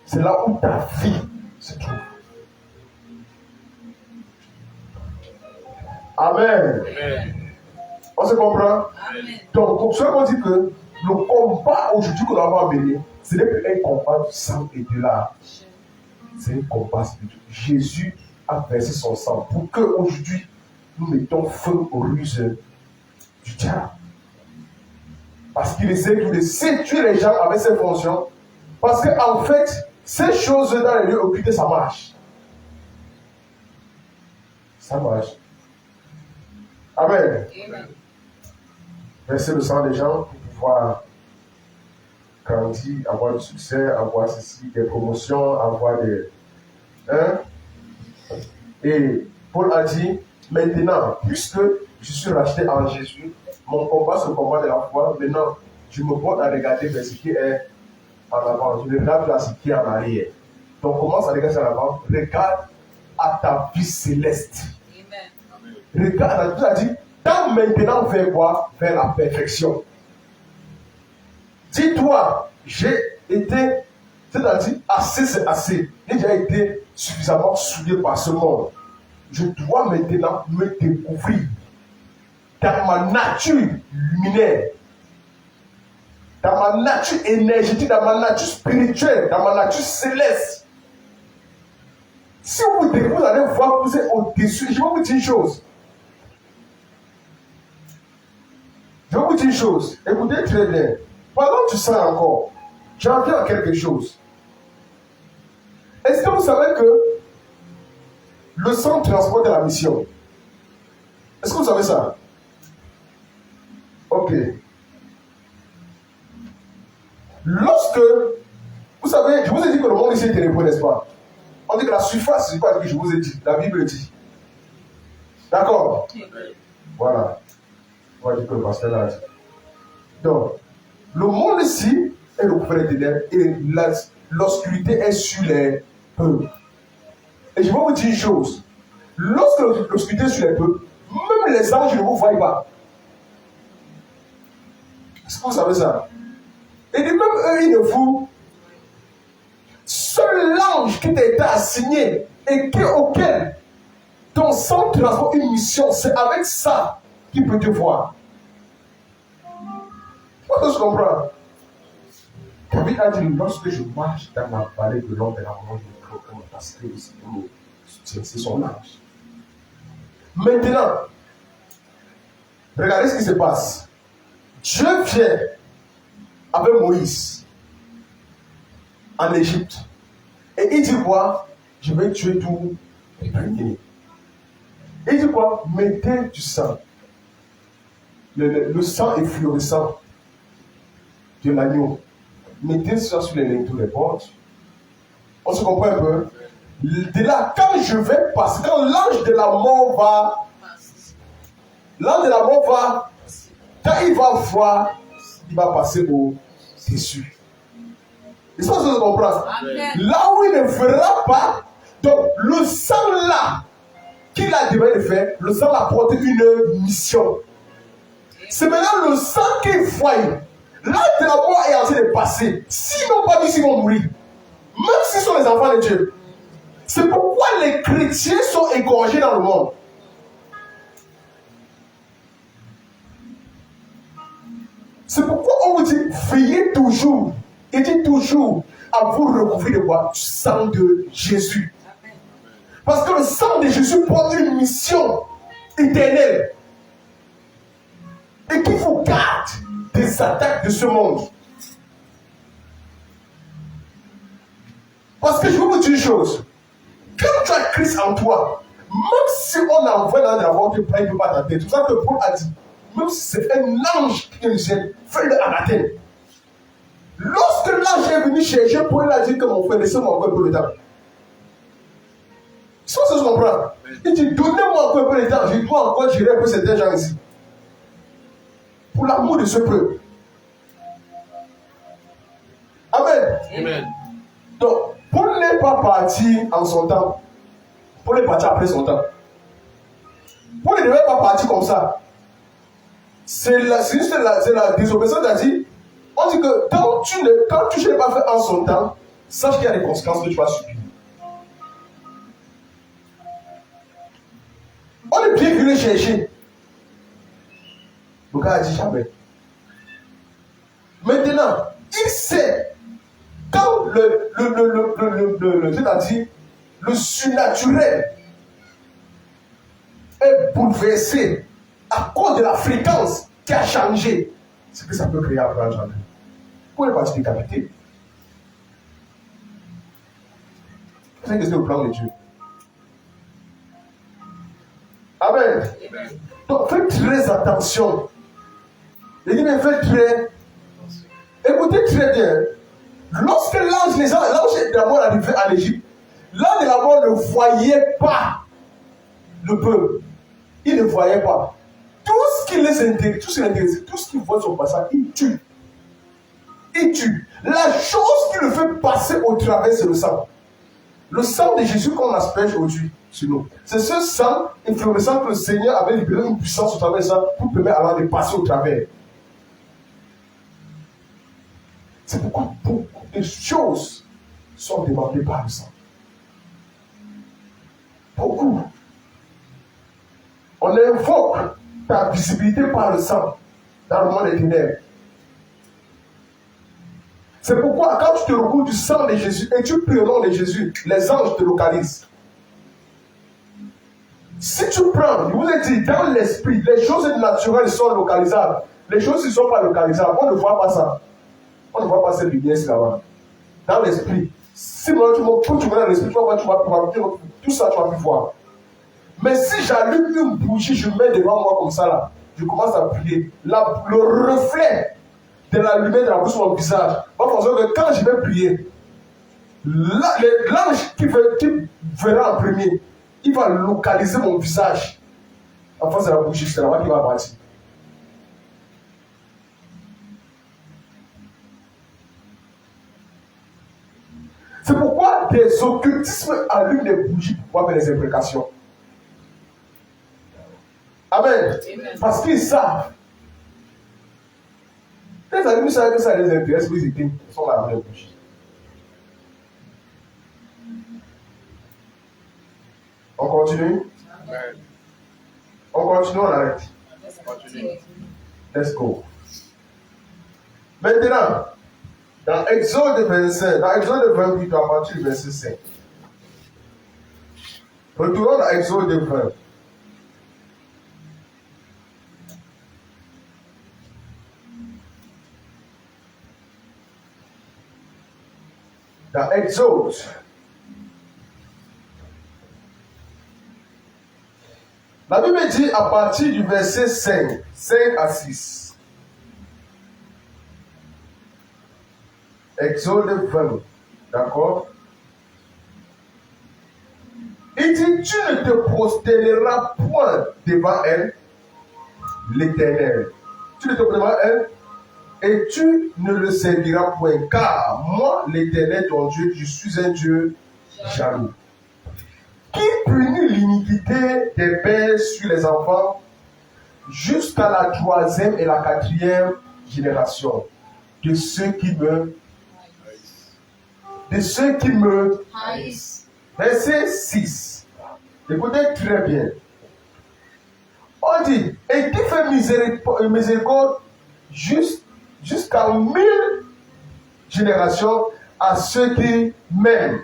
C'est là où ta vie se trouve. Amen. Amen. On se comprend? Amen. Donc, ce qu'on dit que le combat aujourd'hui qu'on va mener, ce n'est plus un combat du sang et de l'âme. C'est un combat spirituel. Jésus a versé son sang pour que aujourd'hui nous mettons feu aux ruses du diable. Parce qu'il essaie de séduire les gens avec ses fonctions. Parce qu'en fait, ces choses dans les lieux occultés, ça marche. Ça marche. Amen. Amen. Verser le sang des gens pour pouvoir grandir, avoir du succès, avoir ceci, des promotions, avoir des... Hein? Et Paul a dit, maintenant, puisque je suis racheté en Jésus, mon combat, c'est le combat de la foi. Maintenant, je me porte à regarder vers ce qui est en avant. Je ne regarde plus à ce qui est en arrière. Donc, commence à regarder en avant. Regarde à ta vie céleste. Amen. Regarde, tu as dit, tends maintenant vers quoi? Vers la perfection. Dis-toi, j'ai été, c'est-à-dire, assez, c'est assez. J'ai déjà été suffisamment souillé par ce monde. Je dois maintenant me découvrir dans ma nature luminaire, dans ma nature énergétique, dans ma nature spirituelle, dans ma nature céleste. Si vous découvrez, vous allez voir que vous êtes au-dessus. Je vais vous dire une chose. Je vais vous dire une chose. Écoutez très bien. Pendant que tu sens encore, je reviens à quelque chose. Est-ce que vous savez que le sang transporte la mission? Est-ce que vous savez ça? Ok. Lorsque, vous savez, je vous ai dit que le monde ici est ténébreux, n'est-ce pas? On dit que la surface, c'est pas ce que je vous ai dit. La Bible dit. D'accord? Voilà. On va dire que le pasteur l'a dit. Donc, le monde ici est recouvert de ténèbres et l'obscurité est sur les peuples. Et je vais vous dire une chose. Lorsque l'obscurité est sur les peuples, même les anges ne vous voient pas. Est-ce que vous savez ça? Et même eux, ils ne vous. Seul l'ange qui t'a été assigné et auquel ton sang transporte une mission, c'est avec ça qu'il peut te voir. Vous comprenez? David a dit, lorsque je marche dans la vallée de l'ombre de la mort, je ne crains pas parce que c'est son ange. Maintenant, regardez ce qui se passe. Dieu vient avec Moïse en Égypte. Et il dit quoi? Je vais tuer tous les premiers. Il dit quoi? Mettez du sang. Le sang est fluorescent de l'agneau. Mettez ça sur les linteaux des portes. On se comprend un peu? De là, quand je vais passer, quand l'ange de la mort va, quand il va voir, il va passer au-dessus. Est-ce que vous comprenez? Là où il ne fera pas, donc le sang là, qu'il a demandé de faire, le sang apporte une mission. C'est maintenant le sang qu'il voit. Là, de la mort est en train de passer. S'ils n'ont pas dit s'ils vont mourir, même s'ils sont les enfants de Dieu. C'est pourquoi les chrétiens sont égorgés dans le monde. C'est pourquoi on vous dit, veillez toujours, et dit toujours, à vous recouvrir de quoi? Du sang de Jésus. Parce que le sang de Jésus porte une mission éternelle. Et qu'il vous garde des attaques de ce monde. Parce que je vais vous dire une chose. Quand tu as Christ en toi, même si on envoie dans la mort, tu ne peux pas ta tête. C'est pour ça que Paul a dit, même si c'est un ange qui te gêne, fais-le à la tête. Lorsque l'ange est venu chercher, Paul a dit que mon frère, laissez-moi encore un peu de temps. Si on se comprend, il dit, donnez-moi encore un peu de temps, je dois encore gérer un peu certains gens ici. Pour l'amour de ce peuple. Amen. Amen. Donc, Paul n'est pas parti en son temps. Paul est parti après son temps. Paul ne devait pas partir comme ça. C'est juste la désobéissance, c'est-à-dire, On dit que quand tu ne l'as pas fait en son temps, sache qu'il y a des conséquences que tu vas subir. On est bien venu chercher. Le gars a dit jamais. Maintenant, il sait quand c'est-à-dire le surnaturel est bouleversé à cause de la fréquence qui a changé, c'est que ça peut créer un plan janvier. Pour ne pas se décapiter. C'est que c'est le plan de Dieu. Amen. Donc faites très attention. Il dit, mais faites très. Écoutez très bien. Lorsque l'ange de la mort arrivait en Égypte, l'ange de la mort ne voyait pas le peuple. Il ne voyait pas. Tout ce qui les intéresse, tout ce qui voit son passage, il tue. Il tue. La chose qui le fait passer au travers, c'est le sang. Le sang de Jésus qu'on asperge aujourd'hui sur nous. C'est ce sang influençant que le Seigneur avait libéré une puissance au travers de ça pour permettre alors de passer au travers. C'est pourquoi beaucoup de choses sont demandées par le sang. Beaucoup. On invoque ta visibilité par le sang dans le monde des ténèbres. C'est pourquoi quand tu te recouvres du sang de Jésus et tu pries au nom de Jésus, les anges te localisent. Si tu prends, je vous ai dit, dans l'esprit, les choses naturelles sont localisables. Les choses qui ne sont pas localisables, on ne voit pas ça. On ne voit pas cette lumière là-bas. Dans l'esprit. Si maintenant tu vois dans l'esprit, tu vas voir, tout ça, tu vas plus voir. Mais si j'allume une bougie, je mets devant moi comme ça là, je commence à prier. Le reflet de la lumière de la bouche sur mon visage va faire que quand je vais prier, l'ange qui verra en premier, il va localiser mon visage en face de la bougie, c'est là-bas qu'il va partir. C'est pourquoi des occultismes allument des bougies pour pouvoir faire des imprécations. Amen. Parce qu'ils savent. Les amis savent que ça les intéresse, mais ils sont là avec les bougies. On continue? Amen. On continue, on arrête. Let's go. Maintenant, dans Exode 25, dans Exode 28, à partir du verset 5. Retournons dans Exode 20. Dans Exode, la Bible dit à partir du verset 5 à 6. Exode 20, d'accord? Il dit, tu ne te prosterneras point devant elle, l'Éternel. Tu ne te prosterneras devant elle, et tu ne le serviras point, car moi, l'Éternel, ton Dieu, je suis un Dieu jaloux, qui punit l'iniquité des pères sur les enfants jusqu'à la 3e et la 4e génération de ceux qui me haïssent. Verset 6. Écoutez très bien. On dit, et qui fait miséricorde jusqu'à 1000 générations à ceux qui m'aiment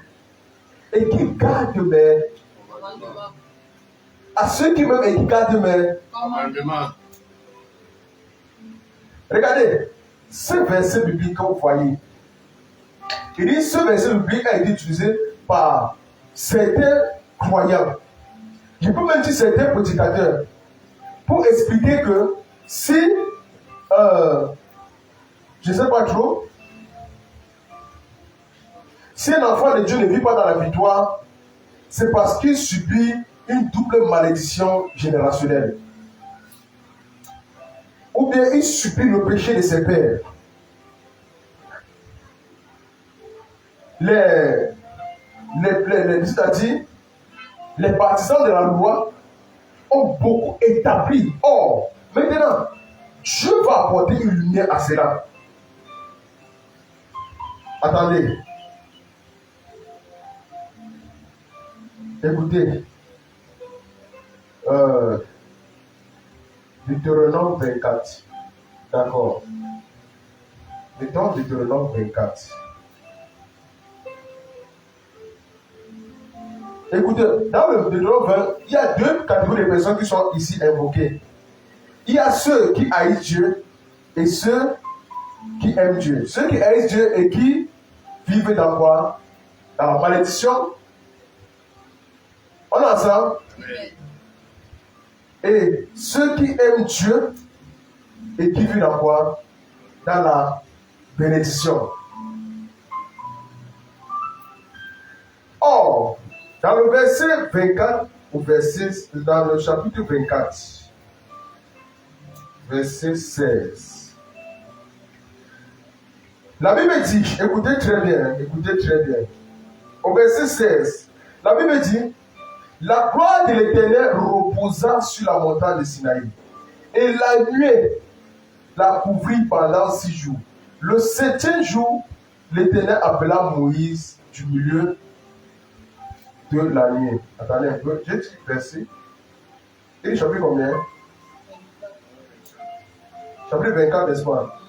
et qui gardent mes à ceux qui m'aiment et qui gardent mes commandements. Regardez, ce verset biblique que vous voyez, il dit ce verset biblique a été utilisé par certains croyants. Je peux même dire certains prédicateurs pour expliquer que si je ne sais pas trop, si un enfant de Dieu ne vit pas dans la victoire, c'est parce qu'il subit une double malédiction générationnelle. Ou bien il subit le péché de ses pères. C'est-à-dire, les partisans de la loi ont beaucoup établi. Or, maintenant, Dieu va apporter une lumière à cela. Attendez. Écoutez. Deutéronome 24. D'accord. Mettons Deutéronome 24. Écoutez, dans le Deutéronome 20, il y a deux catégories de personnes qui sont ici invoquées. Il y a ceux qui haïssent Dieu et ceux qui aiment Dieu. Ceux qui haïssent Dieu et qui vivent dans quoi? Dans la malédiction. On a ça. Et ceux qui aiment Dieu et qui vivent dans quoi? Dans la bénédiction. Or, dans le verset 24, dans le chapitre 24, verset 16, la Bible dit, écoutez très bien, au verset 16, la Bible dit, la gloire de l'Éternel reposa sur la montagne de Sinaï, et la nuée la couvrit pendant 6 jours. Le 7e jour, l'Éternel appela Moïse du milieu de la nuée. Attendez un peu, j'ai dit verset. Et chapitre combien? Chapitre 24, n'est-ce pas?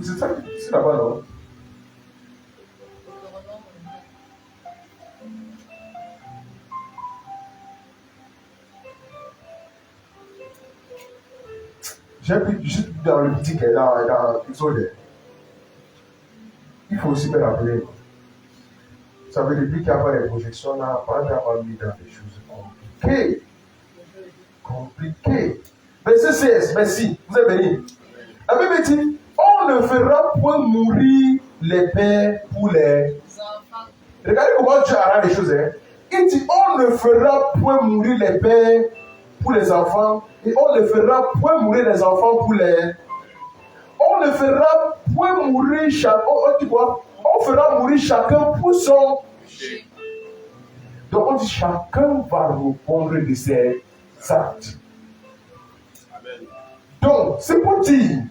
C'est ça, c'est là-bas, non? J'ai pris juste dans le petit qui est dans l'Exode. Il faut aussi me rappeler. Ça veut dire qu'il n'y a pas de projections là, pas d'avoir mis dans des choses compliquées. Verset 16, merci, vous êtes bénis. La Bible dit, on ne fera point mourir les pères pour les enfants. Regardez comment Dieu arrange les choses. Hein? Il dit, on ne fera point mourir les pères pour les enfants, et on ne fera point mourir les enfants pour les... On ne fera point mourir on fera mourir chacun pour son... Donc on dit, chacun va répondre de ses actes. Amen. Donc, c'est pour dire,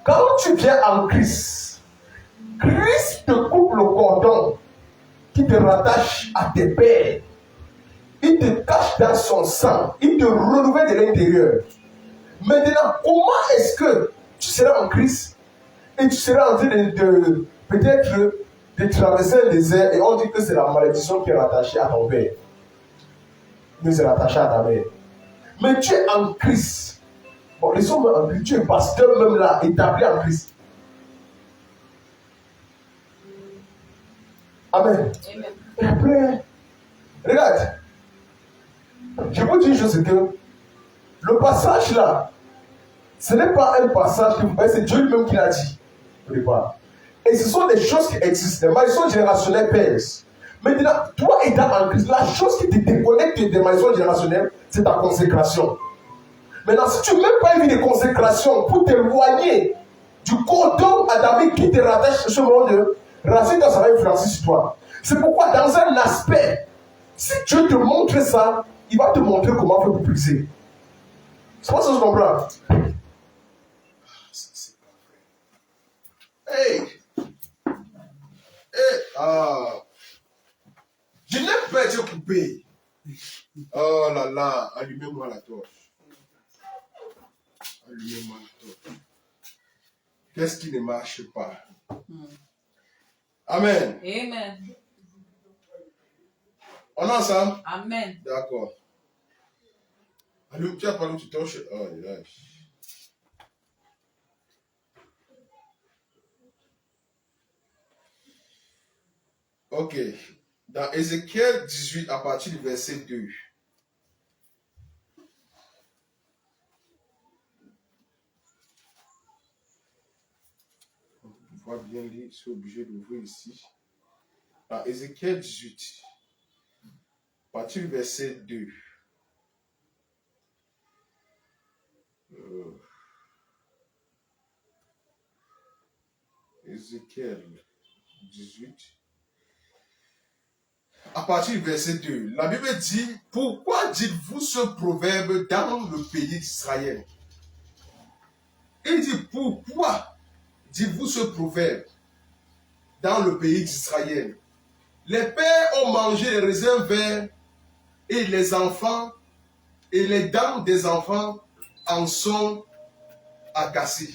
quand tu viens en Christ, Christ te coupe le cordon qui te rattache à tes pères. Il te cache dans son sang. Il te renouvelle de l'intérieur. Maintenant, comment est-ce que tu seras en Christ et tu seras en train de peut-être de traverser le désert et on dit que c'est la malédiction qui est rattachée à ton père. Mais c'est rattaché à ta mère. Mais tu es en Christ. Bon, les hommes en Christ, tu es pasteur même là, établi en Christ. Amen. Amen. Et après, regarde. Je vous dis juste que le passage là, ce n'est pas un passage que vous voyez, c'est Dieu lui-même qui l'a dit au départ. Et ce sont des choses qui existent. Les malédictions générationnelles pèsent. Maintenant, toi étant en Christ, la chose qui te déconnecte des malédictions générationnelles, c'est ta consécration. Maintenant, si tu n'as même pas une vie de consécration pour t'éloigner du cordon adamique qui te rattache ce monde, racine, ça va influencer sur toi. C'est pourquoi, dans un aspect, si Dieu te montre ça, il va te montrer comment faire pour briser. C'est pas ça que je comprends. Hey! Hey! Ah! Je n'ai pas été coupé. Oh là là, allumez-moi la torche. Allumez-moi la torche. Qu'est-ce qui ne marche pas? Amen. Amen. On est ensemble? Amen. D'accord. Allume, tu as parlé de torche. Oh là. Ok. Dans Ézéchiel 18, à partir du verset 2. On voit bien lire, je suis obligé d'ouvrir ici. Dans Ézéchiel 18, à partir du verset 2. Ézéchiel 18. À partir du verset 2, la Bible dit, pourquoi dites-vous ce proverbe dans le pays d'Israël? Il dit, pourquoi dites-vous ce proverbe dans le pays d'Israël. Les pères ont mangé les raisins verts et les enfants et les dents des enfants en sont agacés.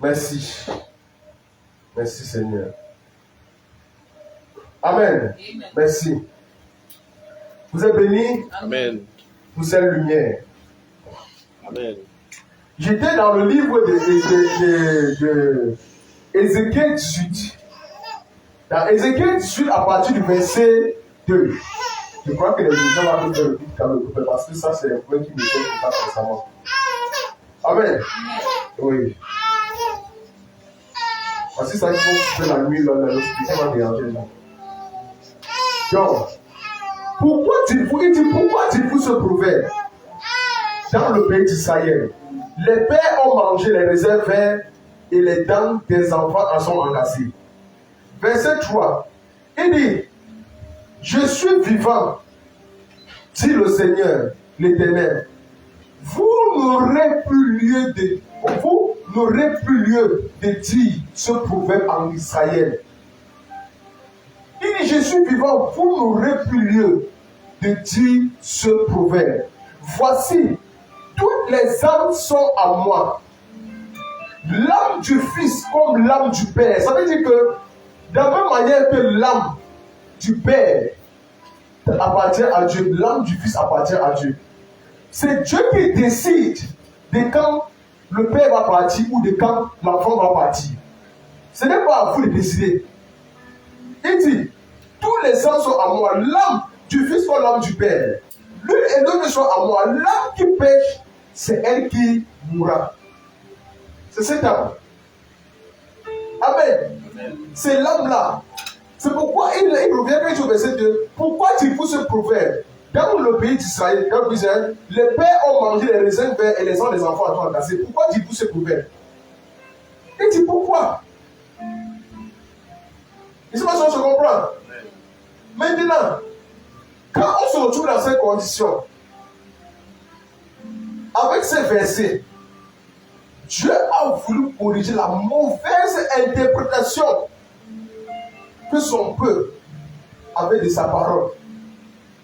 Merci. Merci Seigneur. Amen. Amen. Merci. Vous êtes bénis. Amen. Vous êtes lumière. Amen. J'étais dans le livre de Ézéchiel 18. Dans Ézéchiel 18, à partir du verset 2. Je crois que les gens vont faire le but quand même, parce que ça, c'est les points qui me font comme ça récemment. Amen. Oui. Parce que ça, il faut faire la nuit, là, l'hospital va déranger. Donc, pourquoi dites-vous ce proverbe dans le pays d'Israël? Les pères ont mangé les raisins verts et les dents des enfants en sont enlacées. Verset 3. Il dit, je suis vivant, dit le Seigneur, l'Éternel. Vous n'aurez plus lieu de dire ce proverbe en Israël. Il dit, je suis vivant, vous n'aurez plus lieu de dire ce proverbe. Voici, toutes les âmes sont à moi. L'âme du Fils comme l'âme du Père. Ça veut dire que, de la même manière que l'âme du Père appartient à Dieu, l'âme du Fils appartient à Dieu. C'est Dieu qui décide de quand le Père va partir ou de quand l'enfant va partir. Ce n'est pas à vous de décider. Il dit, tous les âmes sont à moi. L'âme du Fils comme l'âme du Père. L'une et l'autre sont à moi. L'âme qui pêche, c'est elle qui mourra. C'est cette âme. Amen. Amen. C'est l'âme-là. C'est pourquoi il revient au verset 2. Pourquoi dites-vous ce proverbe? Dans le pays d'Israël, les pères ont mangé les raisins verts et les ans des enfants ont enlacés. Pourquoi dites-vous ce proverbe? Il dit pourquoi? Je ne sais pas si on se comprend. Maintenant, quand on se retrouve dans cette condition, avec ces versets, Dieu a voulu corriger la mauvaise interprétation que son peuple avait de sa parole.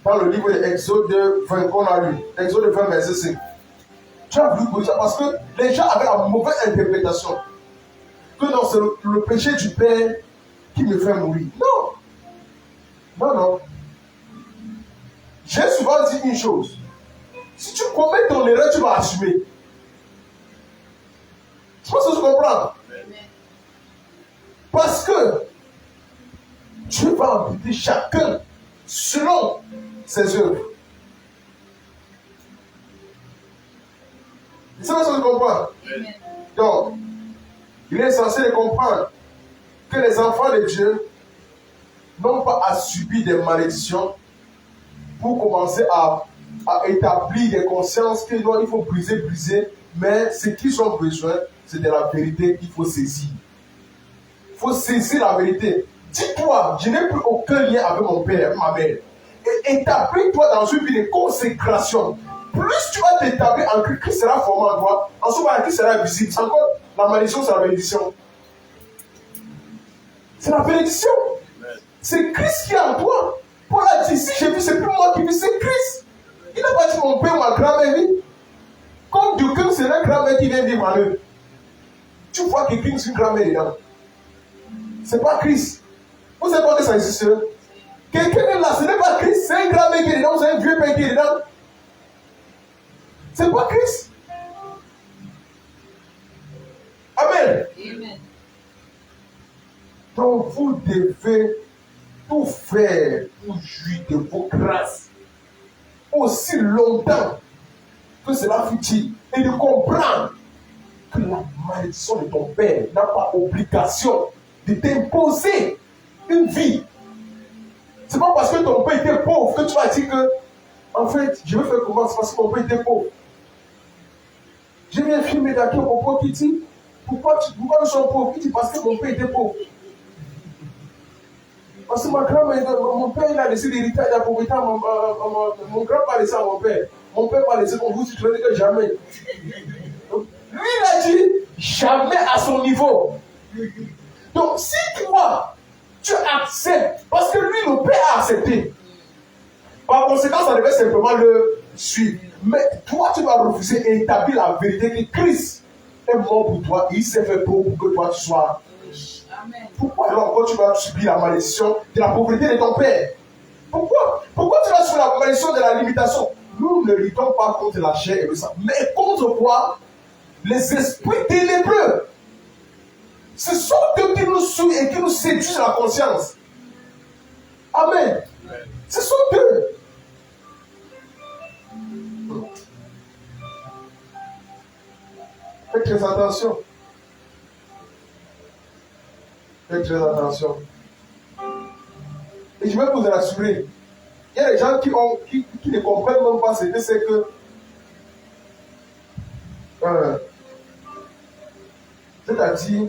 Dans le livre de Exode 20 qu'on a lu, Exode 20 verset 5. Dieu a voulu corriger ça parce que les gens avaient la mauvaise interprétation. Que non, c'est le péché du Père qui me fait mourir. Non. Non, non. J'ai souvent dit une chose. Si tu commets ton erreur, tu vas assumer. Je pense que tu comprends. Parce que Dieu va embêter chacun selon ses œuvres. C'est ça que tu comprends. Donc, il est censé de comprendre que les enfants de Dieu n'ont pas à subir des malédictions pour commencer à établir des consciences que non, il faut briser, mais ce qu'ils ont besoin, c'est de la vérité qu'il faut saisir. Il faut saisir la vérité. Dis-toi, je n'ai plus aucun lien avec mon père, ma mère. Et établis-toi dans une vie de consécration. Plus tu vas t'établir en Christ, Christ sera formé en toi. En ce moment, Christ sera visible. C'est encore la malédiction, c'est la bénédiction. C'est la bénédiction. C'est Christ qui est en toi. Paul a dit, si j'ai vu, c'est plus moi qui vis, c'est Christ. Il n'a pas dit mon père ou ma grand-mère vit. Comme du cœur, c'est la grand-mère qui vient vivre en eux. Tu vois que Christ est une grand-mère dedans. C'est pas Christ. Vous savez pas que ça existe. Quelqu'un est là, ce n'est pas Christ, c'est un grand-mère qui est dedans, c'est un vieux père qui est dedans. C'est pas Christ. Amen. Amen. Donc vous devez tout faire pour jouir de vos grâces aussi longtemps que cela fut-il et de comprendre que la malédiction de ton père n'a pas obligation de t'imposer une vie. C'est pas parce que ton père était pauvre que tu vas dire que en fait, je vais faire comment? C'est parce que mon père était pauvre. J'ai vu un film d'acteur au propos qui dit pourquoi nous sommes pauvres? Il dit parce que mon père était pauvre. Parce que ma grand-mère, mon père, il a laissé l'héritage de la pauvreté à mon grand-père a laissé à mon père. Mon père m'a laissé comme vous, tu ne que jamais. Lui, il a dit jamais à son niveau. Donc, si toi, tu acceptes, parce que lui, le Père a accepté. Par conséquent, ça devait simplement le suivre. Mais toi, tu vas refuser et établir la vérité que Christ est mort pour toi. Il s'est fait pour que toi, tu sois. Amen. Pourquoi alors quand tu vas subir la malédiction de la pauvreté de ton Père? Pourquoi tu vas subir la malédiction de la limitation? Nous ne luttons pas contre la chair et le sang, mais contre quoi? Les esprits ténébreux. Ce sont eux qui nous suivent et qui nous séduisent la conscience. Amen. Amen. Ce sont eux. Faites très attention. Faites très attention. Et je vais vous rassurer. Il y a des gens qui ne comprennent même pas ce que c'est que c'est-à-dire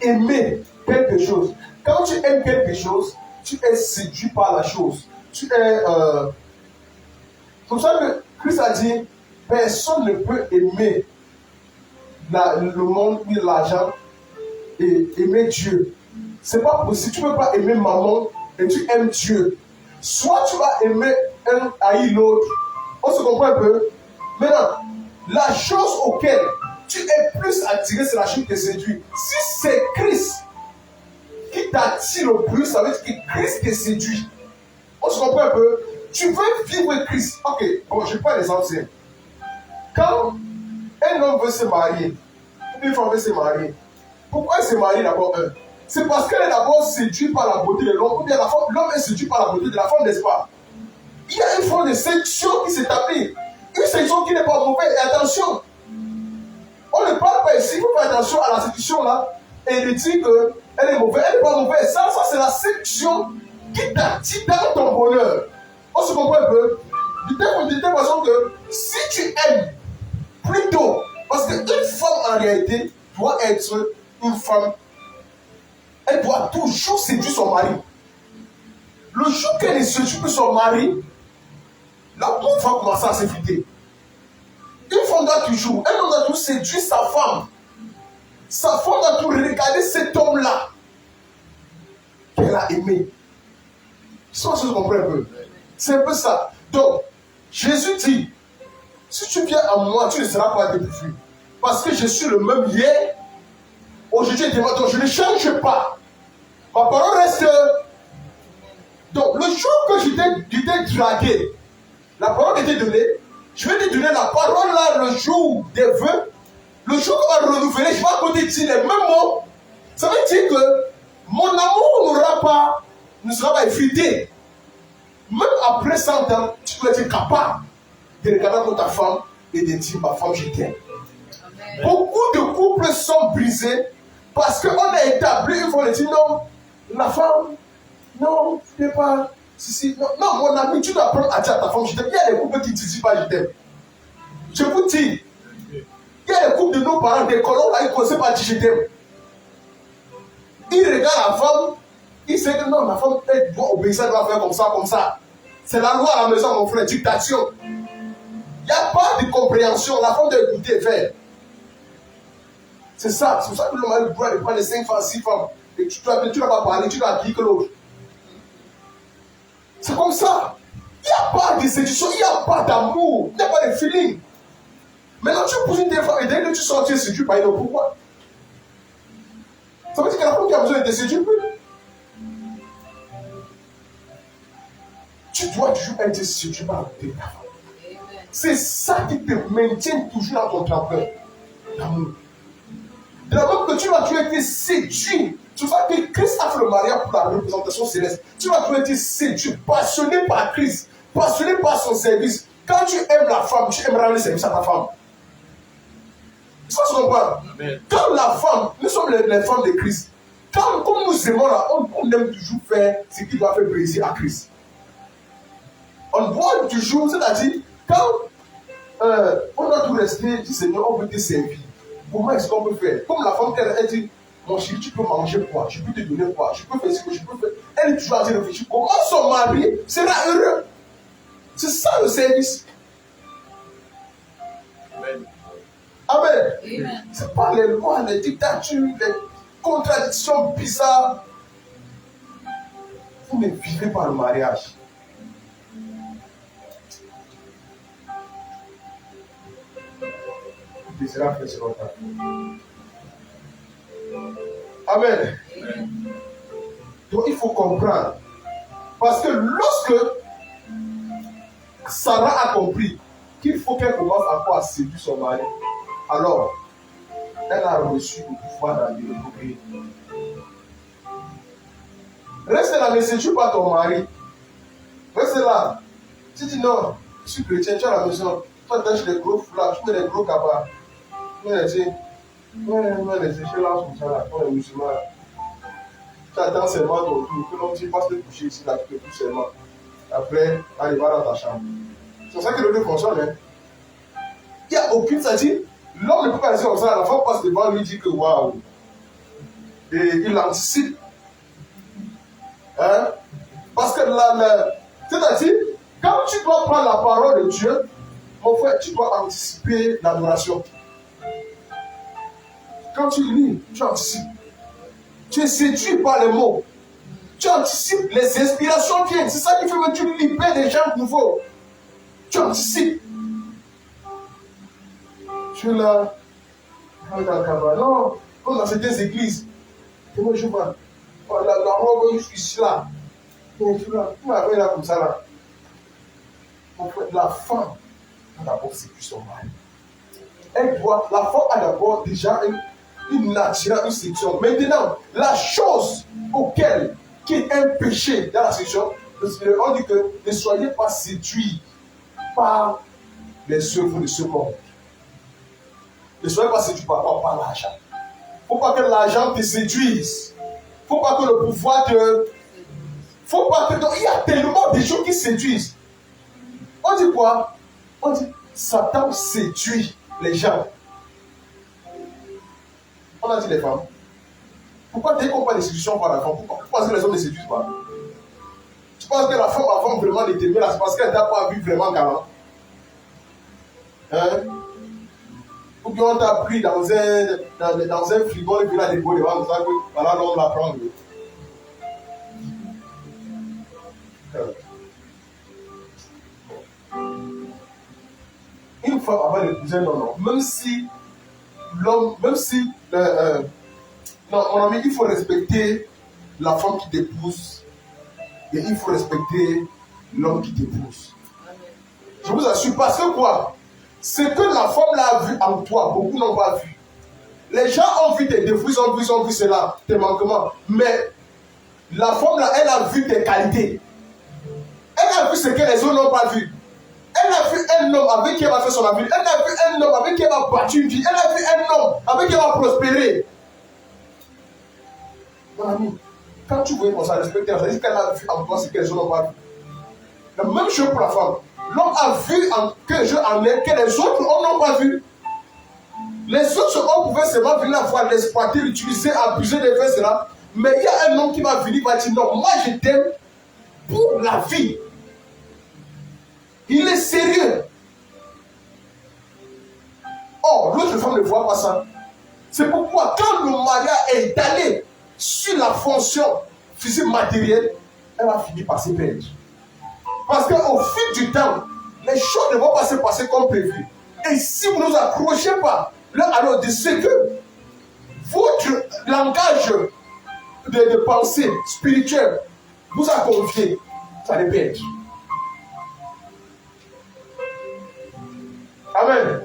aimer quelque chose. Quand tu aimes quelque chose, tu es séduit par la chose. Tu es. C'est pour ça que Christ a dit personne ne peut aimer le monde ni l'argent et aimer Dieu. C'est pas possible. Tu ne peux pas aimer maman et tu aimes Dieu. Soit tu vas aimer un haïr l'autre. On se comprend un peu. Maintenant, la chose auquel tu es plus attiré, c'est la chose qui te séduit. Si c'est Christ qui t'attire le plus, ça veut dire que Christ te séduit. On se comprend un peu. Tu veux vivre Christ. Ok, bon, je prends l'exemple simple. Quand un homme veut se marier, une femme veut se marier, pourquoi il se marie d'abord un? C'est parce qu'elle est d'abord séduite par la beauté de l'homme, ou bien l'homme est séduit par la beauté de la femme, n'est-ce pas? Il y a une forme de séduction qui s'établit. Une séduction qui n'est pas mauvaise. Et attention, on ne parle pas ici, il faut faire attention à la séduction là, et de dire qu'elle est mauvaise, elle n'est pas mauvaise. Ça c'est la séduction qui t'attire dans ton bonheur. On se comprend un peu? De telle façon que si tu aimes plutôt, parce qu'une femme en réalité doit être une femme, elle doit toujours séduire son mari. Le jour qu'elle est séduite par son mari, là, on va commencer à s'effriter. Une femme doit toujours, un homme doit toujours séduire sa femme. Sa femme doit toujours regarder cet homme-là qu'elle a aimé. Je sais pas si vous comprenez un peu. C'est un peu ça. Donc, Jésus dit, si tu viens à moi, tu ne seras pas dépourvu. Parce que je suis le même hier, aujourd'hui et demain. Donc, je ne change pas. Ma parole reste. Donc, le jour que je t'ai dragué, la parole était donnée, je vais te donner la parole là, le jour des vœux, le jour qu'on va renouveler, je vais à côté dire les mêmes mots. Ça veut dire que mon amour ne sera pas effrité. Même après 100 ans, tu dois être capable de regarder ta femme et de dire, ma femme, je t'aime. Beaucoup de couples sont brisés parce qu'on a établi, il faut le dire, non, la femme, non, tu n'es pas. Non, mon ami, tu dois apprendre à dire à ta femme, je t'aime. Il y a des couples qui ne disent pas, je t'aime. Je vous dis, il y a des couples de nos parents, des colons, là, ils ne connaissent pas dire, je t'aime. Ils regardent la femme, ils savent que non, la femme, elle doit obéir, elle doit faire comme ça, comme ça. C'est la loi à la maison, mon frère, dictation. Il n'y a pas de compréhension, la femme doit écouter et faire. C'est ça, c'est pour ça que le mari doit prendre les 5 femmes, 6 femmes. Et tu dois pas parler, tu dois habiller que l'autre. C'est comme ça. Il n'y a pas de séduction, il n'y a pas d'amour, il n'y a pas de feeling. Maintenant, tu pousses une femme et dès que tu sors, tu es séduit par une autre. Pourquoi? Ça veut dire que la femme qui a besoin de te séduire plus. Tu dois toujours être séduit par ta femme. C'est ça qui te maintient toujours dans ton tremplin d'amour. De la même que tu vas toujours être séduit. Tu vois que Christ a fait le mariage pour la représentation céleste. Tu vas toujours être séduit, passionné par Christ, passionné par son service. Quand tu aimes la femme, tu aimeras rendre service à ta femme. Ça se comprend. Quand la femme, nous sommes les femmes de Christ. Comme nous aimons là, on aime toujours faire ce qui doit faire plaisir à Christ. On doit toujours, c'est-à-dire, quand on doit tout rester, dit Seigneur, on veut te servir. Comment est-ce qu'on peut faire? Comme la femme, elle dit, mon chéri, tu peux manger quoi? Je peux te donner quoi? Je peux faire ce que je peux faire. Elle est toujours en train de réfléchir. Comment son mari sera heureux? C'est ça le service. Amen. Amen. Amen. C'est pas les lois, les dictatures, les contradictions bizarres. Vous ne vivez pas le mariage. Vous désirez faire ce longtemps. Amen. Amen. Donc il faut comprendre. Parce que lorsque Sarah a compris qu'il faut qu'elle commence encore à séduire son mari, alors elle a reçu le pouvoir d'aller le procréer. Reste là, ne séduis pas ton mari. Reste là. Tu dis non, je suis chrétien, tu es à la maison. Toi, tu as des gros foulards, tu mets des gros capas. Tu mets des échelles là, comme ça, là, comme les musulmans. Tu attends seulement ton tour, que l'homme dit, passe te coucher ici, là, tu te couches seulement. Après, allez, va dans ta chambre. C'est ça que le Dieu fonctionne. Hein. Il n'y a aucune, ça dit, l'homme ne peut pas rester comme ça, la femme passe devant lui, dit que waouh. Et il anticipe. Hein? Parce que c'est-à-dire, quand tu dois prendre la parole de Dieu, mon frère, tu dois anticiper l'adoration. Quand tu lis, tu anticipes. Tu es séduit par les mots. Tu anticipes les inspirations viennent. C'est ça qui fait que tu libères des gens nouveaux. Tu anticipes. Tu es là, non, comme dans certaines églises. Et moi, je vois, la robe, je suis ici là. Et tu m'as là comme ça là. En fait, la femme a d'abord séduit son mari. La femme a d'abord déjà une nature, une séduction. Maintenant, la chose qui est un péché dans la séduction, on dit que ne soyez pas séduits par les œuvres de ce monde. Ne soyez pas séduits par l'argent. Il ne faut pas que l'argent te séduise. Il ne faut pas que le pouvoir te... Faut pas que... Il y a tellement de gens qui séduisent. On dit quoi? On dit Satan séduit les gens. On a dit les femmes. Pourquoi dès qu'on parle de séduction par la femme, pourquoi que les hommes ne séduisent pas? Tu penses que la femme avant vraiment de t'aimer là, c'est parce qu'elle n'a pas vu vraiment galant. Hein? Ou bien on t'a pris dans un frigo et puis là des beaux devant ça que voilà l'homme la prend. Une femme avant d'épouser un homme, même si l'homme, non, mon ami, il faut respecter la femme qui t'épouse et il faut respecter l'homme qui t'épouse. Je vous assure, parce que quoi? Ce que la femme l'a vu en toi, beaucoup n'ont pas vu. Les gens ont vu tes défauts, ils ont vu cela, tes manquements. Mais la femme là, elle a vu tes qualités. Elle a vu ce que les autres n'ont pas vu. Elle a vu un homme avec qui elle va faire son avenir. Elle a vu un homme avec qui elle va bâtir une vie. Elle a vu un homme avec qui elle va prospérer. Mon ami, quand tu vois comme ça, respecter, ça veut dire qu'elle a vu en toi ce que les autres n'ont pas vu. La même chose pour la femme. L'homme a vu quelque chose en elle que les autres hommes n'ont pas vu. Les autres hommes pouvaient seulement venir la voir, l'exploiter, l'utiliser, abuser de faire cela. Mais il y a un homme qui va venir, va dire non, moi je t'aime pour la vie. Il est sérieux. Or, l'autre femme ne voit pas ça. C'est pourquoi, quand le mariage est allé sur la fonction physique matérielle, elle va finir par se perdre. Parce qu'au fil du temps, les choses ne vont pas se passer comme prévu. Et si vous ne vous accrochez pas, là, alors de ce que votre langage de pensée spirituelle vous a confié, ça allait perdre. Amen.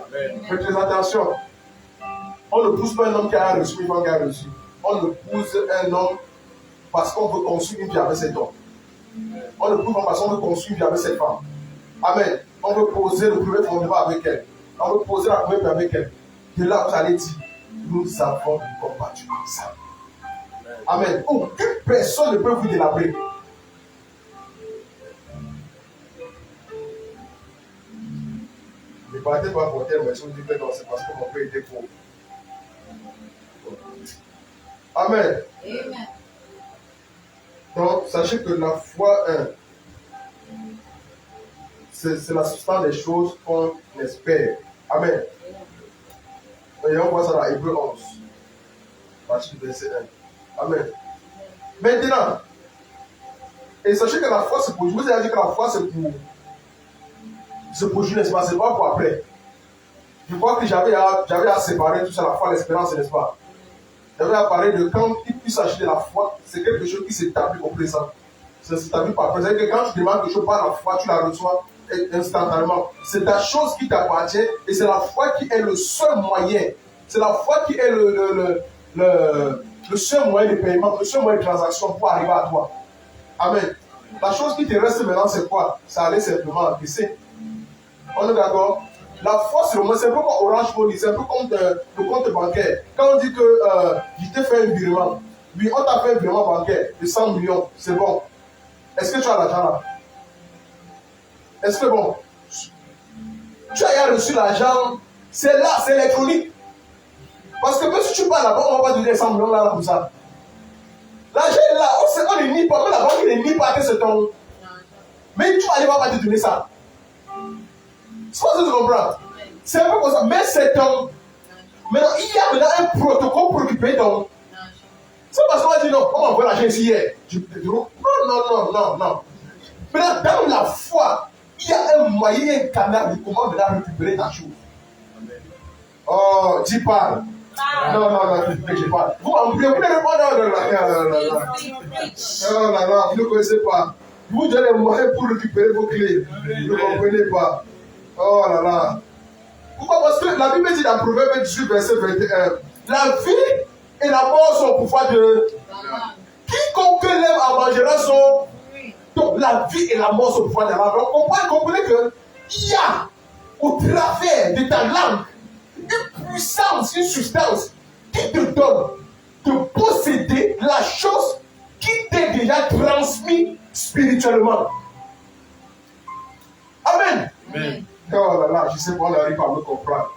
Faites attention. On ne pousse pas un homme qui a reçu une femme qui a reçu. On ne pousse un homme parce qu'on veut construire une vie avec cet homme. On ne pousse pas parce qu'on veut construire une vie avec cette femme. Amen. On veut poser le premier fondement avec elle. On veut poser la première vie avec elle. De là, vous allez dire, nous avons combattu comme ça. Amen. Aucune personne ne peut vous délabrer. Ne partez pas pour telle mais si vous dites non, c'est parce que mon père était pauvre. Amen. Amen. Donc, sachez que la foi, c'est la substance des choses qu'on espère. Amen. Et on voit ça dans Hébreux 11, partie du verset 1. Amen. Maintenant, et sachez que la foi, c'est pour. Je vous ai dit que la foi, c'est pour. C'est pour jouer, n'est-ce pas? C'est pas pour après. Je crois que j'avais à séparer tout ça, la foi, l'espérance, n'est-ce pas? J'avais à parler de quand il s'agit de la foi, c'est quelque chose qui s'établit au présent. Ça s'établit par présent. C'est-à-dire que quand tu demandes quelque chose par la foi, tu la reçois instantanément. C'est ta chose qui t'appartient et c'est la foi qui est le seul moyen. C'est la foi qui est le seul moyen de paiement, le seul moyen de transaction pour arriver à toi. Amen. La chose qui te reste maintenant, c'est quoi? Ça allait simplement encaisser. On est d'accord? La foi, c'est le moins, c'est un peu comme Orange Money, c'est un peu comme le compte bancaire. Quand on dit que je t'ai fait un virement, oui, on t'a fait un virement bancaire de 100 millions, c'est bon. Est-ce que tu as l'argent là? Est-ce que bon? Tu as reçu l'argent, c'est là, c'est électronique. Parce que même si tu pars là-bas, on ne va pas te donner 100 millions là comme ça. L'argent est là, on ne nie pas, mais la banque ne nie pas que c'est ton. Mais tu vas pas te donner ça. C'est pas ça que tu comprends. C'est un peu comme ça, mais c'est ton. Maintenant, il y a maintenant un protocole pour occuper ton. C'est parce qu'on va dire non, on m'envoie l'argent ici hier. Non. Maintenant, dans la foi, il y a un moyen, un canal de comment maintenant récupérer ta chose. Oh, dis pas. Non, je parle. Vous en voulez répondre? Oh là là, vous ne connaissez pas. Vous donnez les moyens pour récupérer vos clés. Vous ne comprenez pas. Oh là là. Pourquoi? Parce que la Bible dit dans Proverbe 18, verset 21, la vie et la mort sont au pouvoir de. Quiconque lève en mangera son. Donc la vie et la mort sont au pouvoir de la langue. Donc comprenez qu'il y a au travers de ta langue une puissance, une substance qui te donne de posséder la chose qui t'est déjà transmise spirituellement. Amen. Amen. Oh là là, je sais pas, on n'arrive pas à me comprendre.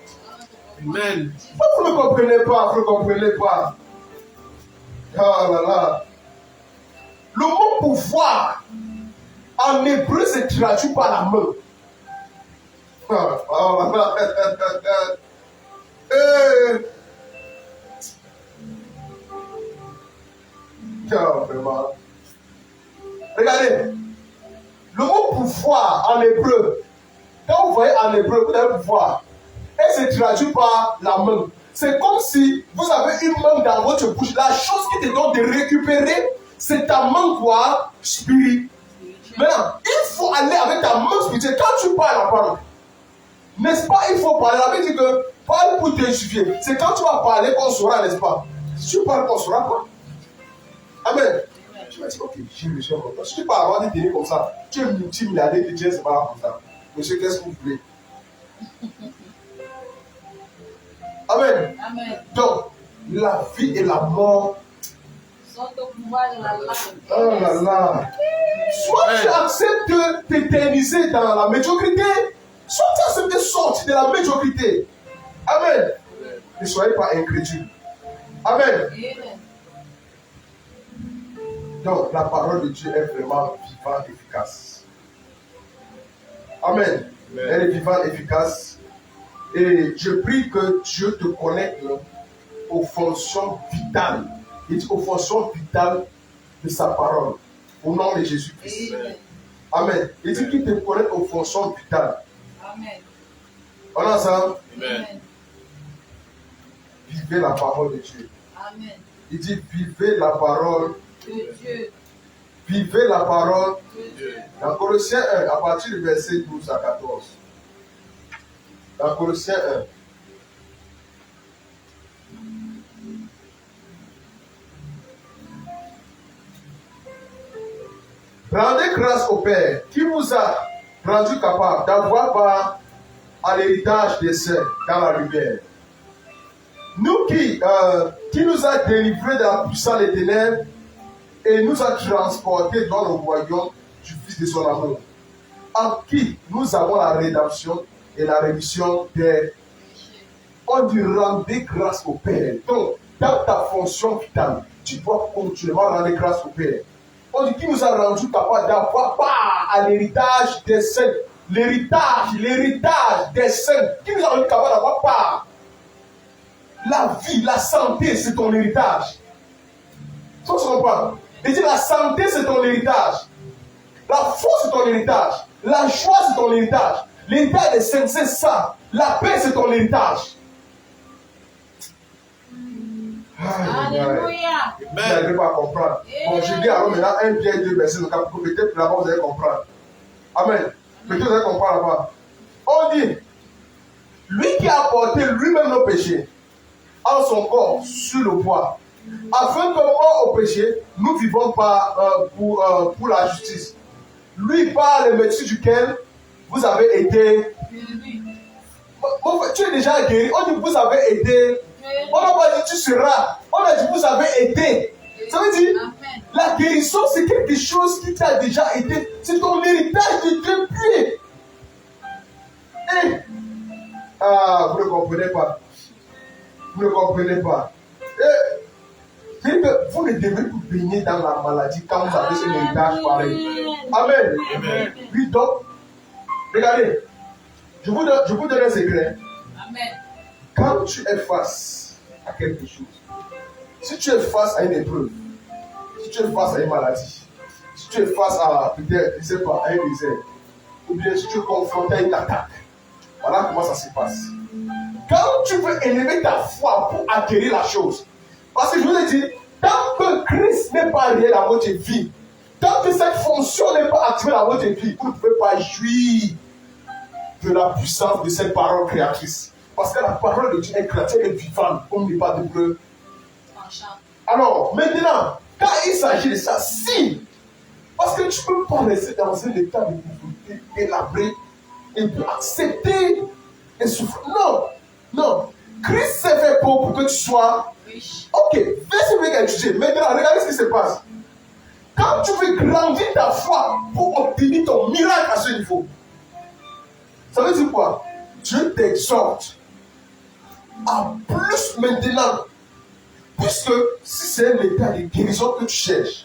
Amen. Vous ne comprenez pas, vous ne comprenez pas. Oh là là. Le mot pouvoir, en hébreu, se traduit par la main. Oh là là. Vraiment. Regardez, le mot pouvoir en hébreu, quand vous voyez en hébreu, vous avez pouvoir, et se traduit par la main. C'est comme si vous avez une main dans votre bouche. La chose qui te donne de récupérer, c'est ta main quoi? Spirit. Maintenant, il faut aller avec ta main spirituelle. Quand tu parles la parole, n'est-ce pas, il faut parler. La Bible dit que parle pour t'édifier. C'est quand tu vas parler qu'on saura, n'est-ce pas? Si tu parles, qu'on saura quoi? Amen. Tu vas dire, ok, j'ai le chien comme ça. Si tu parles avoir des délais comme ça, tu es multimilliardaire de Dieu, c'est pas comme ça. Monsieur, qu'est-ce que vous voulez? Amen. Amen. Donc, la vie et la mort sont au pouvoir de la langue. oh là là. Soit tu acceptes de t'éterniser dans la médiocrité, soit tu acceptes de sortir de la médiocrité. Amen. Ne soyez pas incrédules. Amen. Amen. Donc, la parole de Dieu est vraiment vivante et efficace. Amen. Amen. Elle est vivante et efficace. Et je prie que Dieu te connecte aux fonctions vitales. Il dit aux fonctions vitales de sa parole. Au nom de Jésus-Christ. Amen. Amen. Il dit qu'il te connecte aux fonctions vitales. Amen. On a ça. Amen. Vivez la parole de Dieu. Amen. Il dit vivez la parole. De Dieu. Vivez la parole. De Dieu. Dans Colossiens 1, à partir du verset 12 à 14. Dans Colossiens 1. Rendez grâce au Père qui vous a rendu capable d'avoir part à l'héritage des saints dans la lumière. Nous qui nous a délivrés de la puissance des ténèbres et nous a transportés dans le royaume du Fils de son amour, en qui nous avons la rédemption et la rémission des. On dit rendez grâce au Père. Donc, dans ta fonction vitale, tu dois continuellement rendre grâce au Père. On dit qu'il nous a rendu capable d'avoir part à l'héritage des saints. L'héritage des saints. Qui nous a rendu capable d'avoir part. la vie, la santé, c'est ton héritage. Tu comprends? Il dit la santé, c'est ton héritage. La force, c'est ton héritage. La joie, c'est ton héritage. L'héritage des saints, c'est ça. La paix, c'est ton héritage. Alléluia. Vous n'arrivez pas à comprendre. Bon, je dis alors maintenant 1 Pierre 2 verset, donc peut-être là-bas vous allez comprendre. Amen. Peut-être vous allez comprendre là-bas. On dit, lui qui a porté lui-même nos péchés en son corps sur le bois, afin que mort au péché, nous vivons pour la justice. Lui par le métier duquel vous avez été. Tu es déjà guéri. On dit vous avez été. On n'a pas dit tu seras. On a dit vous avez été. Ça veut dire la guérison c'est quelque chose qui t'a déjà été. C'est ton héritage de depuis. Et, vous ne comprenez pas. Vous ne comprenez pas. Et, que vous ne devez plus baigner dans la maladie quand vous avez ce héritage pareil. Amen. Amen. Oui, donc, regardez, je vous donne un secret. Amen. Quand tu es face à quelque chose, si tu es face à une épreuve, si tu es face à une maladie, si tu es face à peut-être, je ne sais pas, à un désert, ou bien si tu es confronté à une attaque, voilà comment ça se passe. Quand tu veux élever ta foi pour acquérir la chose, parce que je vous ai dit, tant que Christ n'est pas réel dans votre vie, tant que cette fonction n'est pas activée dans votre vie, vous ne pouvez pas jouir de la puissance de cette parole créatrice. Parce que la parole de Dieu est créatrice et vivante, comme n'est pas de bleu. Alors, maintenant, quand il s'agit de ça, si, parce que tu ne peux pas rester dans un état de pauvreté délabré et puis accepter les souffrances. Non, non. Christ s'est fait pauvre pour que tu sois riche. Ok, fais ce que tu dis. Maintenant, regardez ce qui se passe. Quand tu veux grandir ta foi pour obtenir ton miracle à ce niveau, ça veut dire quoi? Dieu t'exhorte à plus maintenant. Puisque si c'est un état de guérison que tu cherches,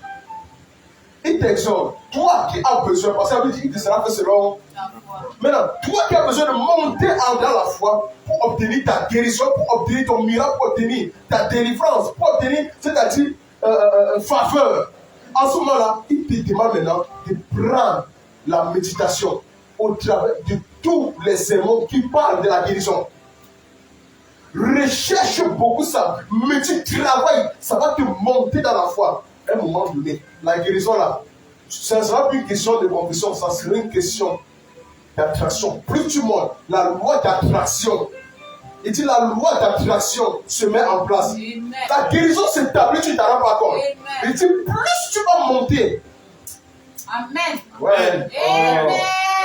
il t'exhorte. Toi qui as besoin, parce que ça veut dire qu'il te sera fait selon la foi. Maintenant, toi qui as besoin de monter dans la foi pour obtenir ta guérison, pour obtenir ton miracle, pour obtenir ta délivrance, pour obtenir, c'est-à-dire, faveur. En ce moment-là, il te demande maintenant de prendre la méditation au travers de tous les sermons qui parlent de la guérison. Recherche beaucoup ça, médite, travaille, ça va te monter dans la foi. À un moment donné, la guérison là, ça ne sera plus une question de confession, ça sera une question d'attraction. Plus tu montes, la loi d'attraction, il dit la loi d'attraction se met en place. Amen. La guérison s'établit, tu ne t'en rends pas compte. Il dit plus tu vas monter. Amen. Ouais.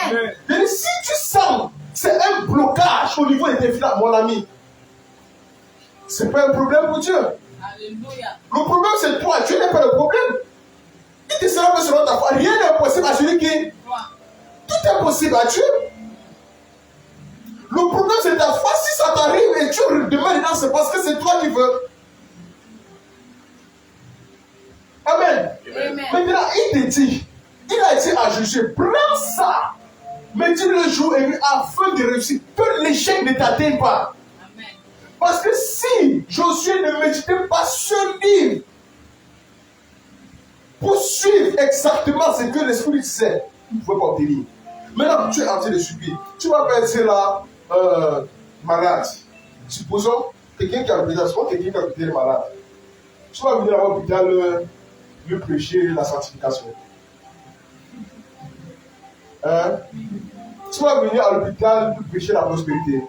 Amen. Et si tu sens, c'est un blocage au niveau de tes finances, mon ami. Ce n'est pas un problème pour Dieu. Alléluia. Le problème c'est toi, Dieu n'est pas le problème. Il te sera fait selon ta foi. Rien n'est possible à celui qui. Tout est possible à Dieu. Le problème c'est ta foi. Si ça t'arrive et tu demandes dedans, c'est parce que c'est toi qui veux. Amen. Amen. Maintenant, il te dit, il a dit à Jésus, prends ça, médite le jour et nuit afin de réussir. Que l'échec ne t'atteigne pas. Amen. Parce que si Josué ne méditait pas ce livre, pour suivre exactement ce que l'Esprit disait, il ne pouvait pas obtenir. Maintenant, tu es en train de subir. Tu vas être là, malade. Supposons quelqu'un qui a l'hôpital, quelqu'un qui a l'hôpital est malade. Tu vas venir à l'hôpital le prêcher la sanctification. Tu vas venir à l'hôpital pour prêcher la prospérité.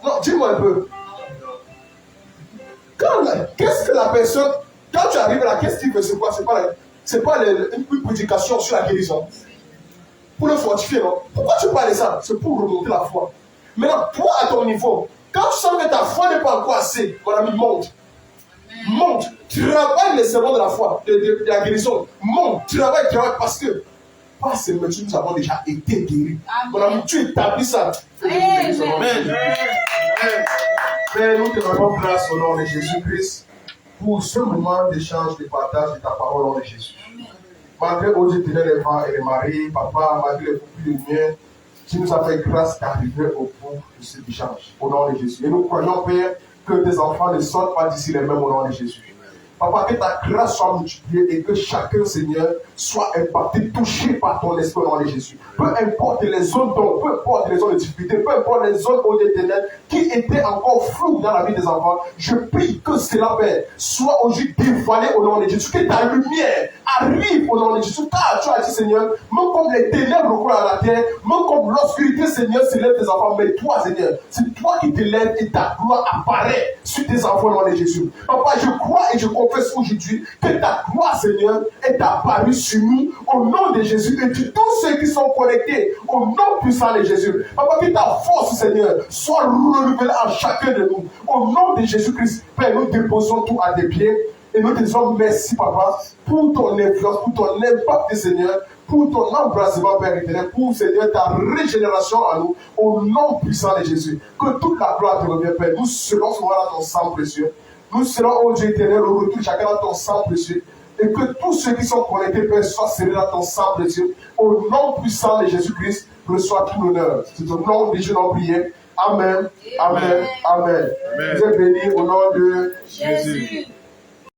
Non, dis-moi un peu. Qu'est-ce que la personne, quand tu arrives là, qu'est-ce qu'il veut? C'est pas une prédication sur la guérison. Pour le fortifier, non? Pourquoi tu parles de ça? C'est pour remonter la foi. Maintenant, toi, à ton niveau, quand tu sens que ta foi n'est pas encore assez, mon ami, monte. Monte. Travaille les serments de la foi, de la guérison. Monte. Travaille, parce que, par ces mesures, nous avons déjà été guéris. Mon ami, tu établis ça. Amen. Père, nous te rendons grâce au nom de Jésus-Christ pour ce moment d'échange, de partage de ta parole au nom de Jésus. Malgré Dieu tenait les vents et les marées, papa, malgré les coupures de lumière, tu nous as fait grâce d'arriver au bout de ce échange. Au nom de Jésus. Et nous croyons, Père, que tes enfants ne sortent pas d'ici les mêmes au nom de Jésus. Papa, que ta grâce soit multipliée et que chacun, Seigneur, soit impacté, touché par ton esprit au nom de Jésus. Peu importe les zones d'ombre, peu importe les zones de difficulté, peu importe les zones où des ténèbres qui étaient encore floues dans la vie des enfants, je prie que cela, Père, soit aujourd'hui dévoilé au nom de Jésus. Que ta lumière arrive au nom de Jésus. Car tu as dit, Seigneur, même comme les ténèbres recoulent à la terre, même comme l'obscurité, Seigneur, s'élève tes enfants, mais toi, Seigneur, c'est toi qui t'élèves et ta gloire apparaît sur tes enfants au nom de Jésus. Papa, je crois et je confesse aujourd'hui que ta gloire, Seigneur, est apparue sur nous au nom de Jésus et de tous ceux qui sont connectés au nom puissant de Jésus. Papa, que ta force, Seigneur, soit renouvelée en chacun de nous. Au nom de Jésus-Christ, Père, nous déposons tout à tes pieds et nous te disons merci, Papa, pour ton influence, pour ton impact, Seigneur, pour ton embrassement, Père éternel, pour, Seigneur, ta régénération à nous, au nom puissant de Jésus. Que toute la gloire te revienne, Père. Nous serons souvent dans ton sang précieux. Nous serons, ô Dieu éternel, au retour chacun dans ton sang précieux. Et que tous ceux qui sont connectés, Père, soient serrés dans ton sang précieux. Au nom puissant de Jésus-Christ, reçois tout l'honneur. C'est au nom de Jésus, nous prions. Amen. Amen. Amen. Vous êtes bénis.